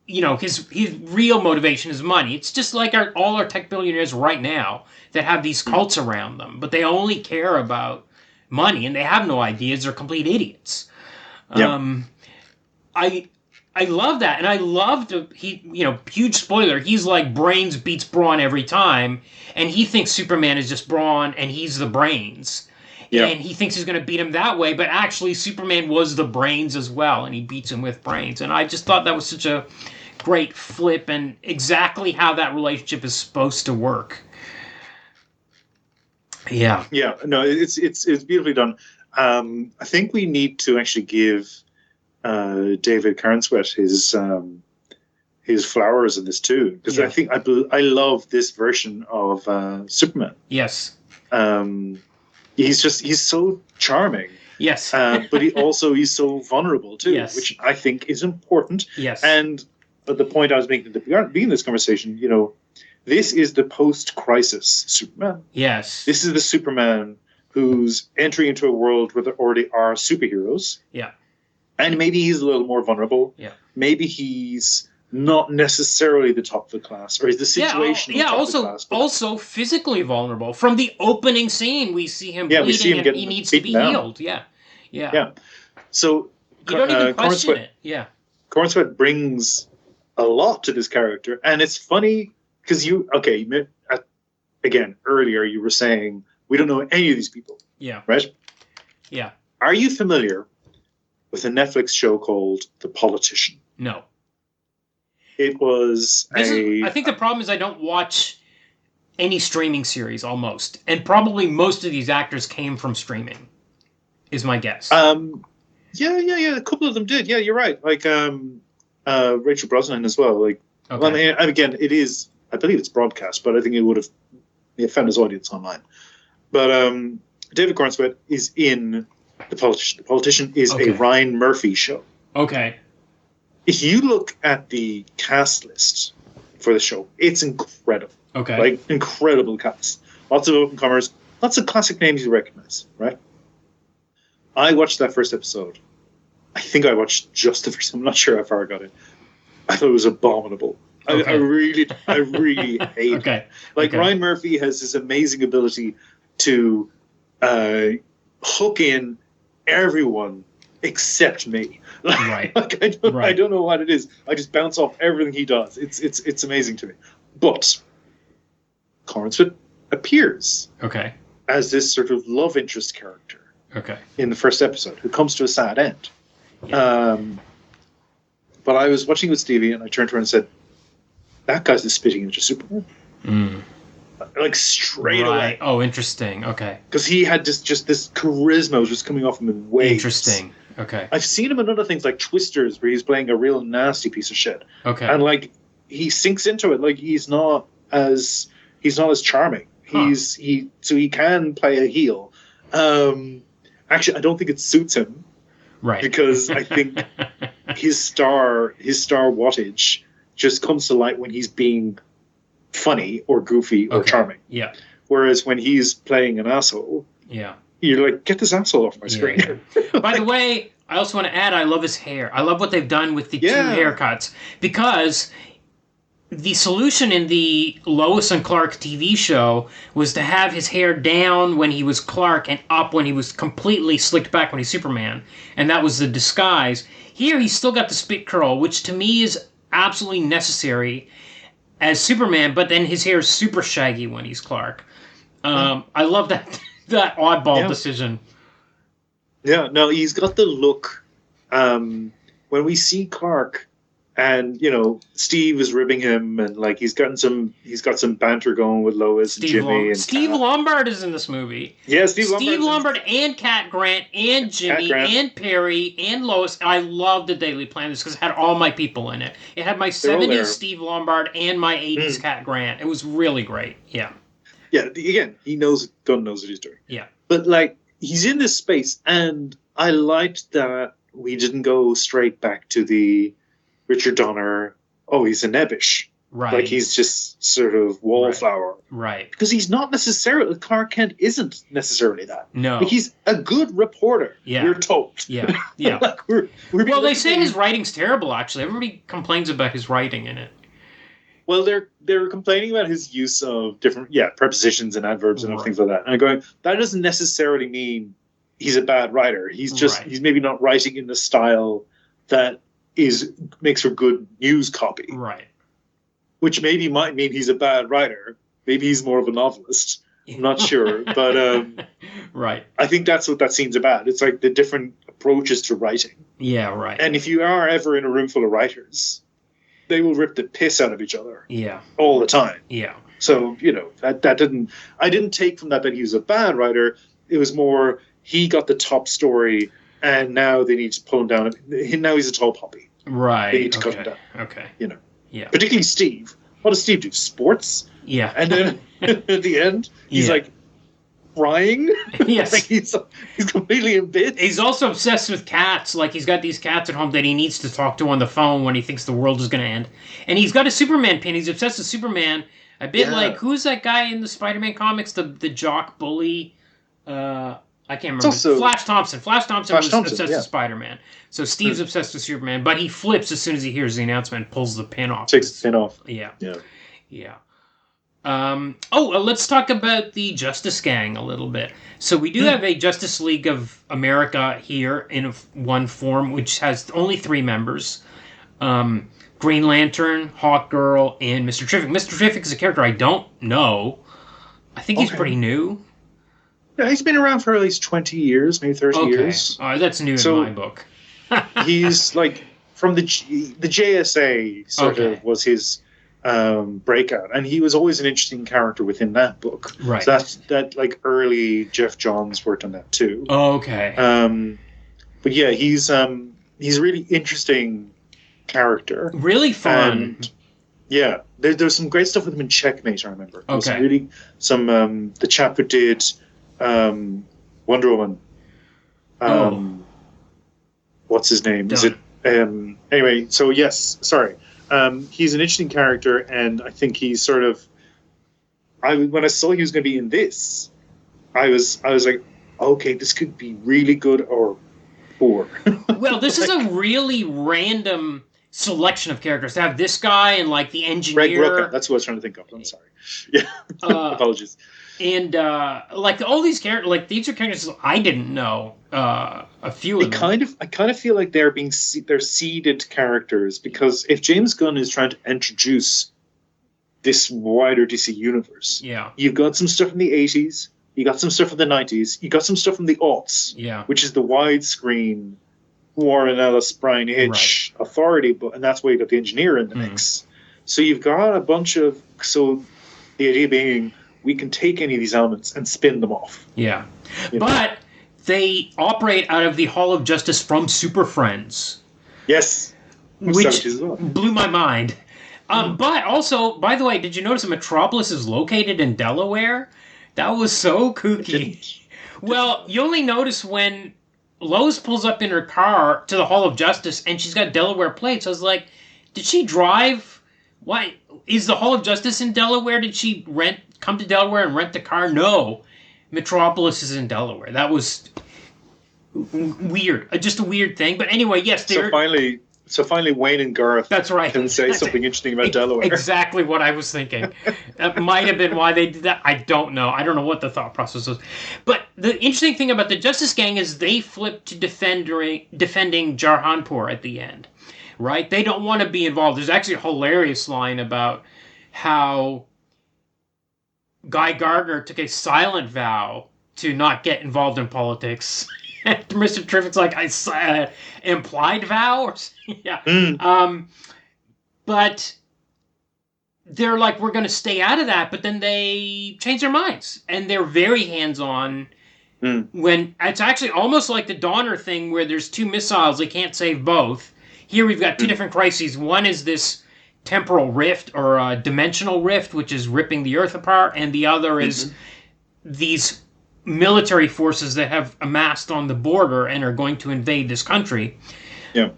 you know, his real motivation is money. It's just like all our tech billionaires right now that have these cults around them. But they only care about money, and they have no ideas. They're complete idiots. I love that, and I loved huge spoiler. He's like brains beats brawn every time, and he thinks Superman is just brawn, and he's the brains, and he thinks he's going to beat him that way. But actually, Superman was the brains as well, and he beats him with brains. And I just thought that was such a great flip, and exactly how that relationship is supposed to work. Yeah, no, it's beautifully done. I think we need to actually give David Carnsweat his flowers in this too, because I love this version of Superman. Yes, he's so charming. Yes, but he's so vulnerable too, which I think is important. Yes, but the point I was making at the beginning of this conversation, you know, this is the post-crisis Superman. Yes, this is the Superman who's entering into a world where there already are superheroes. Yeah. And maybe he's a little more vulnerable. Yeah. Maybe he's not necessarily the top of the class, or is the situation top of the class. Also physically vulnerable. From the opening scene, we see him bleeding and he needs to be healed. Yeah. So you don't even question it. Yeah. Cornsweet brings a lot to this character, and it's funny because again, earlier you were saying we don't know any of these people. Yeah. Right? Yeah. Are you familiar with a Netflix show called The Politician? No. It was I think the problem is I don't watch any streaming series almost. And probably most of these actors came from streaming, is my guess. Yeah. A couple of them did. Yeah, you're right. Like Rachel Brosnahan as well. Like, okay. Well, I mean, again, it is, I believe it's broadcast, but I think it would have found his audience online. But David Cornsweet is in The Politician. The Politician is a Ryan Murphy show. Okay. If you look at the cast list for the show, it's incredible. Okay. Like, incredible cast. Lots of up-and-comers, lots of classic names you recognize, right? I watched that first episode. I think I watched just the first. I'm not sure how far I got in. I thought it was abominable. Okay. I really hate it. Like, Ryan Murphy has this amazing ability to hook in everyone except me. Right. Like, I don't know what it is. I just bounce off everything he does. It's amazing to me. But Cornsweet appears as this sort of love interest character in the first episode who comes to a sad end. Yeah. But I was watching with Stevie and I turned to her and said, that guy's the spitting image of Superman. Like, straight away. Oh, interesting. Okay. Because he had just this charisma was just coming off him in waves. Interesting. Okay. I've seen him in other things like Twisters, where he's playing a real nasty piece of shit. Okay. And like, he sinks into it. Like, he's not as charming. So he can play a heel. Actually, I don't think it suits him. Right. Because I think his star wattage just comes to light when he's being funny or goofy or charming. Yeah. Whereas when he's playing an asshole, you're like, get this asshole off my screen. Yeah. By the way, I also want to add, I love his hair. I love what they've done with the two haircuts, because the solution in the Lois and Clark TV show was to have his hair down when he was Clark and up when he was completely slicked back when he's Superman. And that was the disguise. Here, he's still got the spit curl, which to me is absolutely necessary as Superman, but then his hair is super shaggy when he's Clark. I love that oddball decision. Yeah, no, he's got the look. When we see Clark And Steve is ribbing him, and like he's got some banter going with Lois and Jimmy. And Steve Lombard is in this movie. Yeah, Steve Lombard and Cat Grant and Jimmy and Perry and Lois. I love the Daily Planet because it had all my people in it. It had my 70s Steve Lombard and my 80s Cat Grant. It was really great. Yeah. Yeah. Again, Gunn knows what he's doing. Yeah. But like he's in this space, and I liked that we didn't go straight back to the Richard Donner, he's a nebbish. Right. Like he's just sort of wallflower. Right. Because he's not necessarily, Clark Kent isn't necessarily that. No. Like he's a good reporter, we're told. Yeah. Yeah. Like well, they say his writing's terrible, actually. Everybody complains about his writing in it. Well, they're complaining about his use of different, prepositions and adverbs and things like that. And I'm going, that doesn't necessarily mean he's a bad writer. He's just, he's maybe not writing in the style that makes for good news copy. Right. Which maybe might mean he's a bad writer. Maybe he's more of a novelist. I'm not sure. But right. I think that's what that scene's about. It's like the different approaches to writing. Yeah, right. And if you are ever in a room full of writers, they will rip the piss out of each other. Yeah. All the time. Yeah. So, I didn't take from that he was a bad writer. It was more, he got the top story, and now they need to pull him down. Now he's a tall poppy. Right. They need to cut him down. Okay. Yeah. Particularly Steve. What does Steve do? Sports? Yeah. And then at the end, he's like crying. Yes. Like he's completely in bits. He's also obsessed with cats. Like he's got these cats at home that he needs to talk to on the phone when he thinks the world is going to end. And he's got a Superman pin. He's obsessed with Superman. A bit like, who's that guy in the Spider-Man comics? The jock bully? I can't remember. Flash Thompson. Flash Thompson was obsessed with Spider-Man. So Steve's obsessed with Superman, but he flips as soon as he hears the announcement and pulls the pin off. Takes the pin off. Yeah. Let's talk about the Justice Gang a little bit. So we do have a Justice League of America here in one form, which has only 3 members. Green Lantern, Hawkgirl, and Mr. Terrific. Mr. Terrific is a character I don't know. I think he's pretty new. Yeah, he's been around for at least 20 years, maybe 30 years. That's new in my book. He's like from the JSA sort of was his breakout, and he was always an interesting character within that book. Right. So that like early Jeff Johns worked on that too. Okay. But yeah, he's a really interesting character. Really fun. And yeah, there's some great stuff with him in Checkmate. I remember. Okay. The chap who did Wonder Woman. What's his name? Is it anyway? So yes, sorry. He's an interesting character, and I think he's sort of. When I saw he was going to be in this, I was like, okay, this could be really good or poor. Well, this is a really random selection of characters to have this guy and like the engineer. Greg Rucka, that's what I was trying to think of. I'm sorry. Yeah, apologies. And like all these characters, like these are characters I didn't know. A few of them. I kind of feel like they're seeded characters, because if James Gunn is trying to introduce this wider DC universe, you've got some stuff from the 80s, you got some stuff from the 90s, you got some stuff from the aughts, which is the widescreen Warren Ellis, Brian Hitch authority, and that's why you got the engineer in the mix. So you've got a bunch of the idea being, we can take any of these elements and spin them off. Yeah. But they operate out of the Hall of Justice from Super Friends. Yes. Which blew my mind. But also, by the way, did you notice that Metropolis is located in Delaware? That was so kooky. Well, you only notice when Lois pulls up in her car to the Hall of Justice and she's got Delaware plates. I was like, did she drive? Why? Is the Hall of Justice in Delaware? Did she come to Delaware and rent the car? No. Metropolis is in Delaware. That was weird. Just a weird thing. But anyway, yes. So finally Wayne and Garth can say something interesting about Delaware. Exactly what I was thinking. That might have been why they did that. I don't know. I don't know what the thought process was. But the interesting thing about the Justice Gang is they flip to defending Jarhanpur at the end. Right? They don't want to be involved. There's actually a hilarious line about how Guy Gardner took a silent vow to not get involved in politics. And Mr. Terrific's like, implied vow? Yeah. But they're like, we're going to stay out of that, but then they change their minds. And they're very hands-on when it's actually almost like the Donner thing where there's two missiles, they can't save both. Here we've got two different crises. One is this temporal rift or a dimensional rift, which is ripping the Earth apart, and the other is these military forces that have amassed on the border and are going to invade this country. Yeah.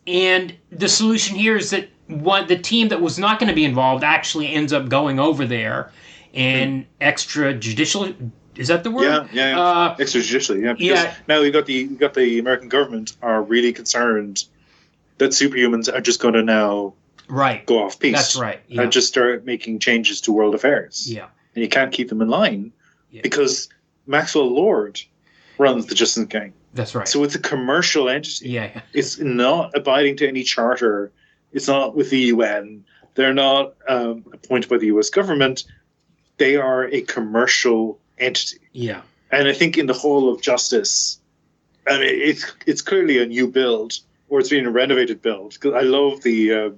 And the solution here is that the team that was not going to be involved actually ends up going over there and extrajudicially. Is that the word? Yeah. Extrajudicially, yeah. Because now we've got the American government are really concerned that superhumans are just going to now go off piece. That's right. Yeah. And just start making changes to world affairs. Yeah. And you can't keep them in line because Maxwell Lord runs the Justice Gang. That's right. So it's a commercial entity. Yeah. It's not abiding to any charter. It's not with the UN. They're not appointed by the US government. They are a commercial entity. Yeah. And I think in the whole of Justice, I mean, it's clearly a new build, or it's been a renovated build. Because I love the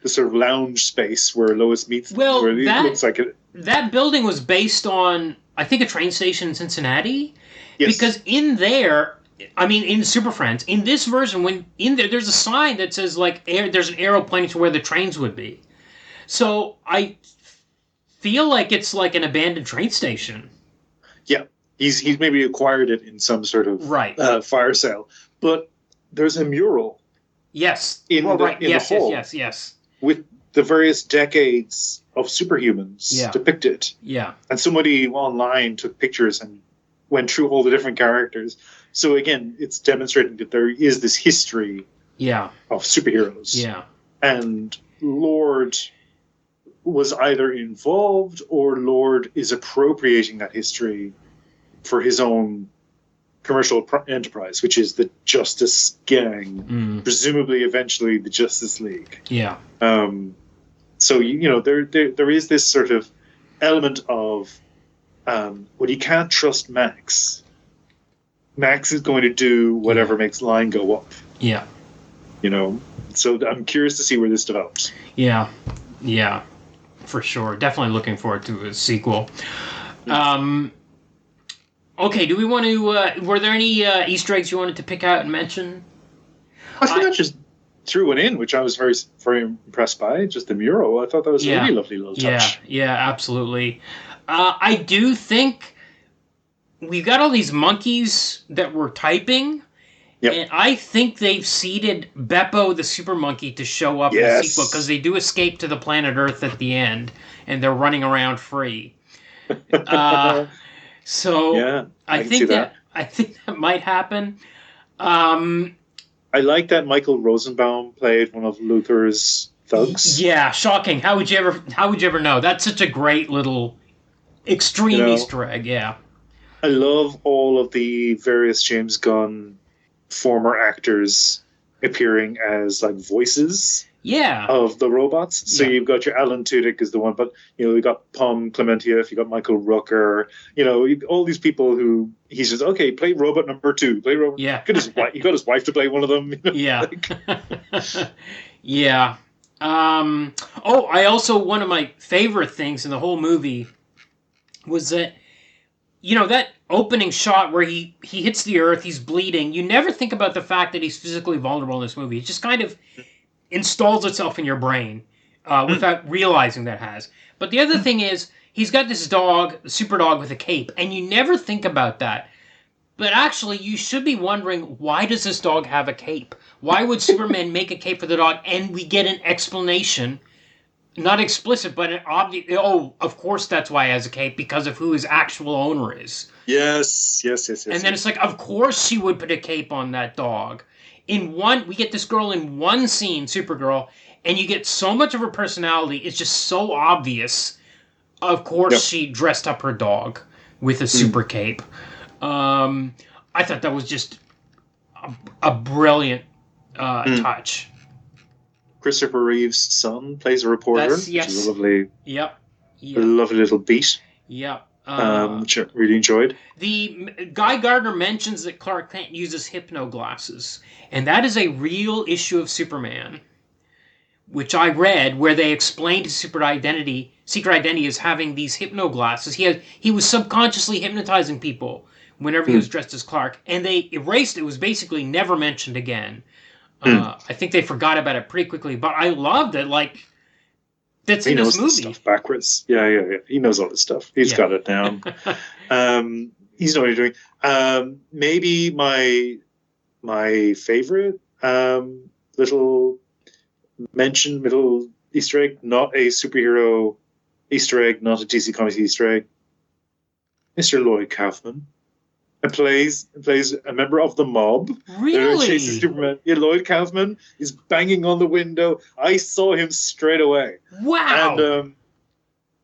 sort of lounge space where Lois meets. Well, where it looks like that building was based on, I think, a train station in Cincinnati. Yes. Because in there, I mean, in Super Friends, in this version, when in there's a sign that says, like, there's an arrow pointing to where the trains would be. So I feel like it's like an abandoned train station. Yeah. He's maybe acquired it in some sort of fire sale. But there's a mural. Yes. In the hall. Yes. With the various decades of superhumans depicted. Yeah. And somebody online took pictures and went through all the different characters. So again, it's demonstrating that there is this history of superheroes. Yeah. And Lord was either involved or Lord is appropriating that history for his own commercial enterprise, which is the Justice Gang, presumably eventually the Justice League. Yeah. So, there is this sort of element of, well, you can't trust Max. Max is going to do whatever makes line go up. Yeah. So I'm curious to see where this develops. Yeah. For sure. Definitely looking forward to a sequel. Okay, do we want to... were there any Easter eggs you wanted to pick out and mention? I think I just threw one in, which I was very, very impressed by. Just the mural. I thought that was a really lovely little touch. Yeah, absolutely. I do think we've got all these monkeys that were typing, and I think they've seeded Beppo the super monkey to show up in the sequel, because they do escape to the planet Earth at the end, and they're running around free. So I think that might happen. I like that Michael Rosenbaum played one of Luther's thugs. Yeah, shocking. How would you ever know? That's such a great little extreme Easter egg. Yeah. I love all of the various James Gunn former actors appearing as like voices of the robots. So you've got your Alan Tudyk is the one, but you've got Pom Klementieff, you've got Michael Rooker, all these people who he says, okay, play robot number 2, play robot. Yeah. He got his wife to play one of them. Yeah. Yeah. I also, one of my favorite things in the whole movie was that, that opening shot where he hits the Earth, he's bleeding. You never think about the fact that he's physically vulnerable in this movie. It just kind of installs itself in your brain without realizing that it has. But the other thing is, he's got this dog, super dog with a cape, and you never think about that. But actually, you should be wondering, why does this dog have a cape? Why would Superman make a cape for the dog? And we get an explanation, not explicit, but an obvious. Oh, of course that's why he has a cape, because of who his actual owner is. Yes. And then it's like, of course she would put a cape on that dog. We get this girl in one scene, Supergirl, and you get so much of her personality. It's just so obvious. Of course she dressed up her dog with a super cape. I thought that was just a brilliant touch. Christopher Reeve's son plays a reporter, which is a lovely, lovely little beat. Yep. Which I really enjoyed. The Guy Gardner mentions that Clark Kent uses hypno glasses, and that is a real issue of Superman. which I read, where they explained his secret identity as having these hypno glasses. He was subconsciously hypnotizing people whenever he was dressed as Clark, and they erased it. It was basically never mentioned again. I think they forgot about it pretty quickly, but I loved it. Like, that's in this movie. He knows stuff backwards. Yeah. He knows all this stuff. He's got it down. He's know what he's doing. Maybe my favorite little Easter egg, not a superhero Easter egg, not a DC Comics Easter egg. Mr. Lloyd Kaufman. And plays a member of the mob. Really? Chases Superman. Yeah, Lloyd Kaufman is banging on the window. I saw him straight away. Wow. And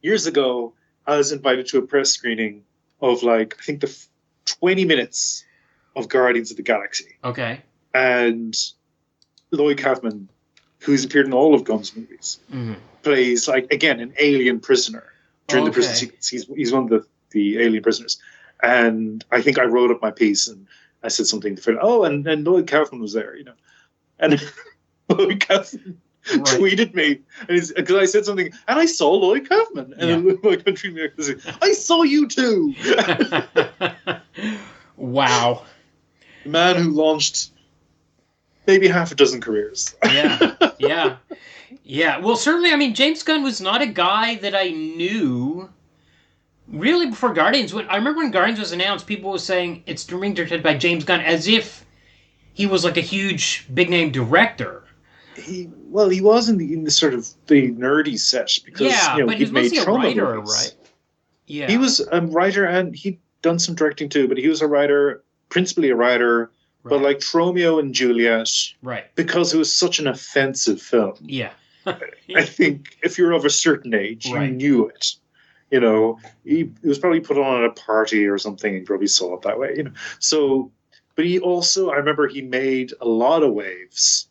years ago, I was invited to a press screening of, like, I think the 20 minutes of Guardians of the Galaxy. Okay. And Lloyd Kaufman, who's appeared in all of Gunn's movies, plays, like, again, an alien prisoner during the prison sequence. He's one of the alien prisoners. And I think I wrote up my piece and I said something to Phil. Oh, and Lloyd Kaufman was there, And Lloyd Kaufman tweeted me because I said something, and I saw Lloyd Kaufman. And then Lloyd Kaufman tweeted me and said, I saw you too. Wow. The man who launched maybe half a dozen careers. Yeah. Well, certainly, I mean, James Gunn was not a guy that I knew really before Guardians. I remember when Guardians was announced, people were saying it's being directed by James Gunn, as if he was like a huge, big-name director. He was in the sort of the nerdy set because but he was mostly a writer, right? Yeah, he was a writer, and he'd done some directing too. But he was a writer, principally a writer. Right. But like Romeo and Juliet, right? Because it was such an offensive film. Yeah, I think if you're of a certain age, you knew it. It was probably put on at a party or something, and probably saw it that way. So, but he also, I remember, he made a lot of waves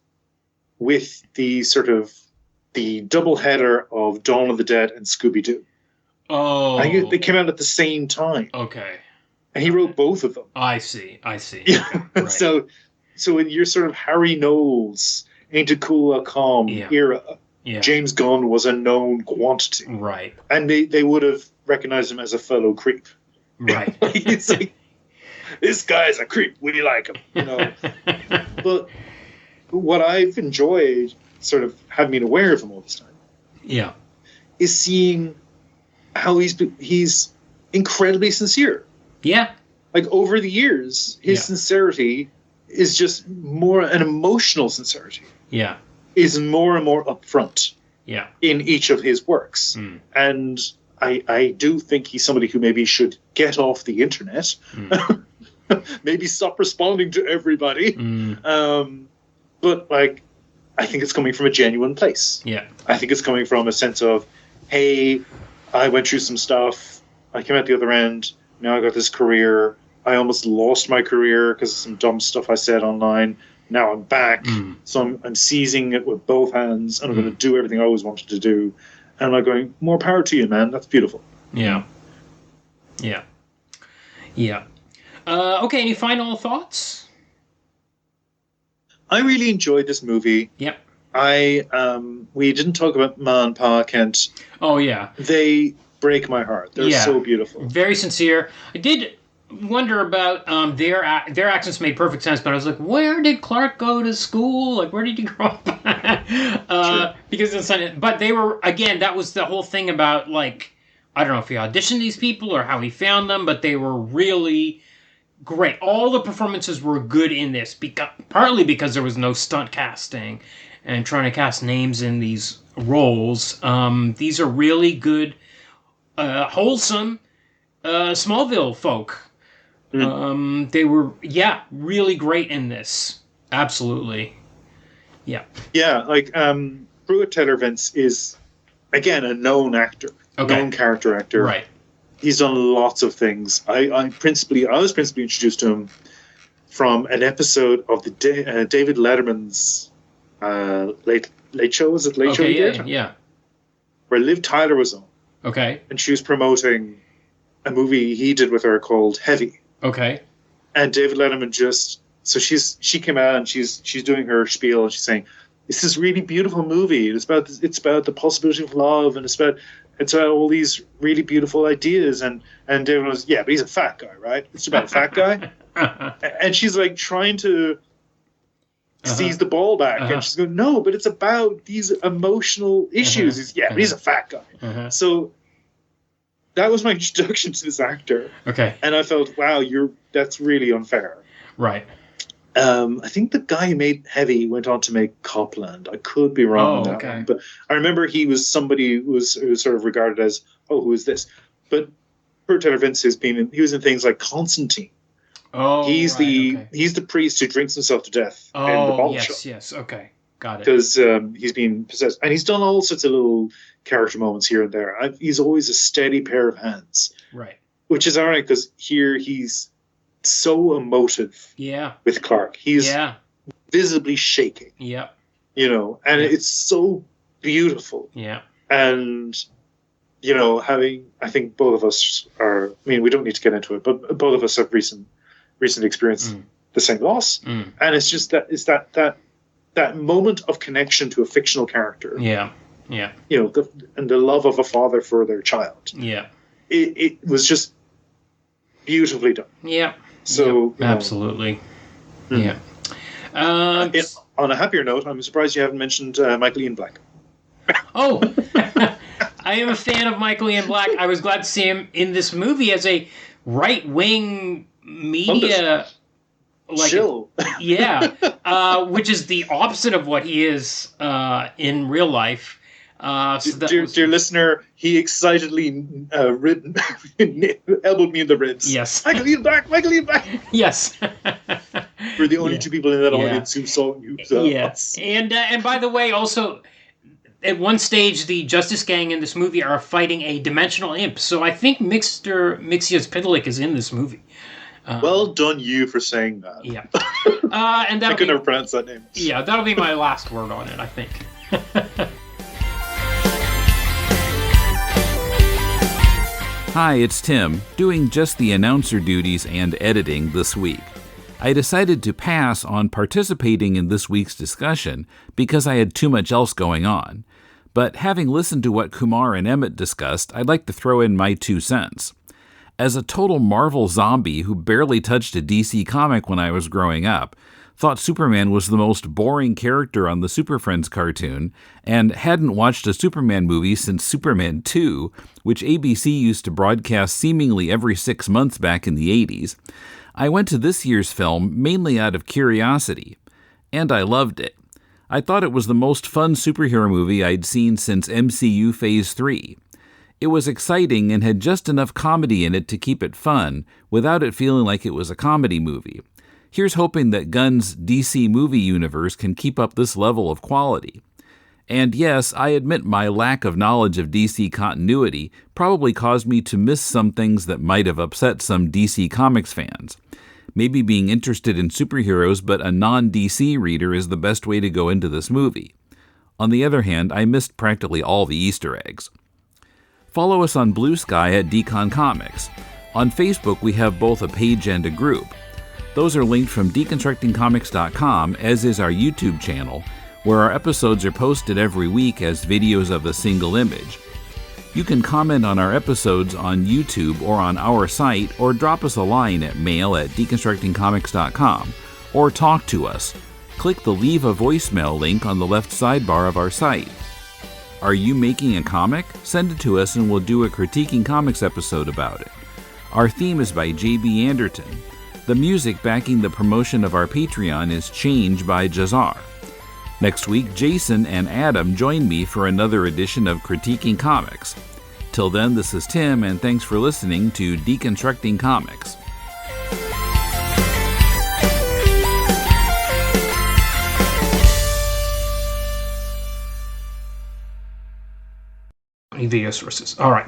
with the sort of the double header of Dawn of the Dead and Scooby-Doo. Oh, I think they came out at the same time. Okay, and he wrote both of them. I see. Yeah. Okay, right. So in your sort of Harry Knowles, Ain't It Cool.com era. Yeah. James Gunn was a known quantity. Right. And they would have recognized him as a fellow creep. Right. It's like, this guy's a creep. We like him. But what I've enjoyed, sort of having been aware of him all this time, is seeing how he's incredibly sincere. Yeah. Like, over the years, his sincerity is just more an emotional sincerity. Yeah. Is more and more upfront in each of his works. And I do think he's somebody who maybe should get off the internet, maybe stop responding to everybody. But, like, I think it's coming from a genuine place. Yeah. I think it's coming from a sense of, hey, I went through some stuff, I came out the other end, now I got this career, I almost lost my career because of some dumb stuff I said online. Now I'm back, so I'm seizing it with both hands, and I'm going to do everything I always wanted to do. And I'm going, more power to you, man. That's beautiful. Yeah. Okay, any final thoughts? I really enjoyed this movie. Yep. We didn't talk about Ma and Pa Kent. Oh, yeah. They break my heart. They're so beautiful. Very sincere. I did wonder about their accents. Made perfect sense, but I was like, where did Clark go to school? Like, where did he grow up? Because but they were, again, that was the whole thing about, like, I don't know if he auditioned these people or how he found them, but they were really great. All the performances were good in this, partly because there was no stunt casting and trying to cast names in these roles. These are really good, wholesome Smallville folk. They were, really great in this. Absolutely. Yeah. Yeah, like, Pruitt Taylor Vince is, again, a known actor. Known character actor. Right. He's done lots of things. I was principally introduced to him from an episode of the David Letterman's Late Show. Was it Late Show? Yeah. Where Liv Tyler was on. Okay. And she was promoting a movie he did with her called Heavy. Okay. And David Letterman she came out and she's doing her spiel and she's saying, it's this really beautiful movie. It's about the possibility of love, and it's about all these really beautiful ideas. And David was, yeah, but he's a fat guy, right? It's about a fat guy. And she's like trying to seize the ball back, and she's going, no, but it's about these emotional issues. But he's a fat guy. So that was my introduction to this actor. Okay. And I felt, wow, that's really unfair. Right. I think the guy who made Heavy went on to make Copland. I could be wrong on that one, but I remember he was somebody who was sort of regarded as, oh, who is this? But Kurt Taylor Vince he was in things like Constantine. Oh, he's the priest who drinks himself to death in the bottle shop. Yes, okay, got it. Because he's been possessed, and he's done all sorts of little character moments here and there. He's always a steady pair of hands, right? Which is ironic because here he's so emotive. With Clark, he's visibly shaking. Yeah, and it's so beautiful. Yeah, and I think both of us are. I mean, we don't need to get into it, but both of us have recently experienced the same loss, and it's just that moment of connection to a fictional character. Yeah. And the love of a father for their child. Yeah, it was just beautifully done. Yeah. So absolutely. Yeah. On a happier note, I'm surprised you haven't mentioned Michael Ian Black. Oh, I am a fan of Michael Ian Black. I was glad to see him in this movie as a right-wing media chill. Which is the opposite of what he is in real life. Dear listener, he excitedly elbowed me in the ribs. Yes. Michael Ian Black! Yes. We're the only two people in that audience who saw you. So. Yes. And by the way, also, at one stage, the Justice Gang in this movie are fighting a dimensional imp. So I think Mr. Mixospitalik is in this movie. Well done you for saying that. Yeah. And I could never pronounce that name. Yeah, that'll be my last word on it, I think. Hi, it's Tim, doing just the announcer duties and editing this week. I decided to pass on participating in this week's discussion because I had too much else going on. But having listened to what Kumar and Emmet discussed, I'd like to throw in my 2 cents. As a total Marvel zombie who barely touched a DC comic when I was growing up, thought Superman was the most boring character on the Super Friends cartoon, and hadn't watched a Superman movie since Superman 2, which ABC used to broadcast seemingly every 6 months back in the 80s, I went to this year's film mainly out of curiosity. And I loved it. I thought it was the most fun superhero movie I'd seen since MCU Phase 3. It was exciting and had just enough comedy in it to keep it fun, without it feeling like it was a comedy movie. Here's hoping that Gunn's DC movie universe can keep up this level of quality. And yes, I admit my lack of knowledge of DC continuity probably caused me to miss some things that might have upset some DC Comics fans. Maybe being interested in superheroes but a non-DC reader is the best way to go into this movie. On the other hand, I missed practically all the Easter eggs. Follow us on Blue Sky at Decon Comics. On Facebook, we have both a page and a group. Those are linked from deconstructingcomics.com, as is our YouTube channel, where our episodes are posted every week as videos of a single image. You can comment on our episodes on YouTube or on our site, or drop us a line at mail@deconstructingcomics.com, or talk to us. Click the Leave a Voicemail link on the left sidebar of our site. Are you making a comic? Send it to us and we'll do a Critiquing Comics episode about it. Our theme is by J.B. Anderton. The music backing the promotion of our Patreon is Change by Jazar. Next week, Jason and Adam join me for another edition of Critiquing Comics. Till then, this is Tim, and thanks for listening to Deconstructing Comics. Video sources. All right.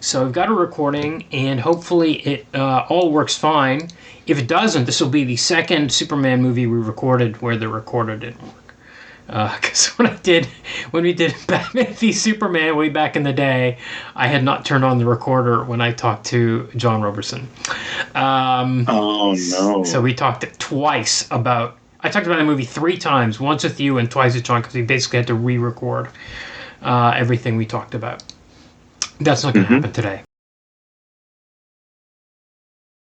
So I've got a recording, and hopefully it all works fine. If it doesn't, this will be the second Superman movie we recorded where the recorder didn't work. Because when we did Batman v Superman way back in the day, I had not turned on the recorder when I talked to John Roberson. Oh no! So we talked twice about I talked about the movie 3 times, once with you and twice with John, because we basically had to re-record everything we talked about. That's not going to happen today.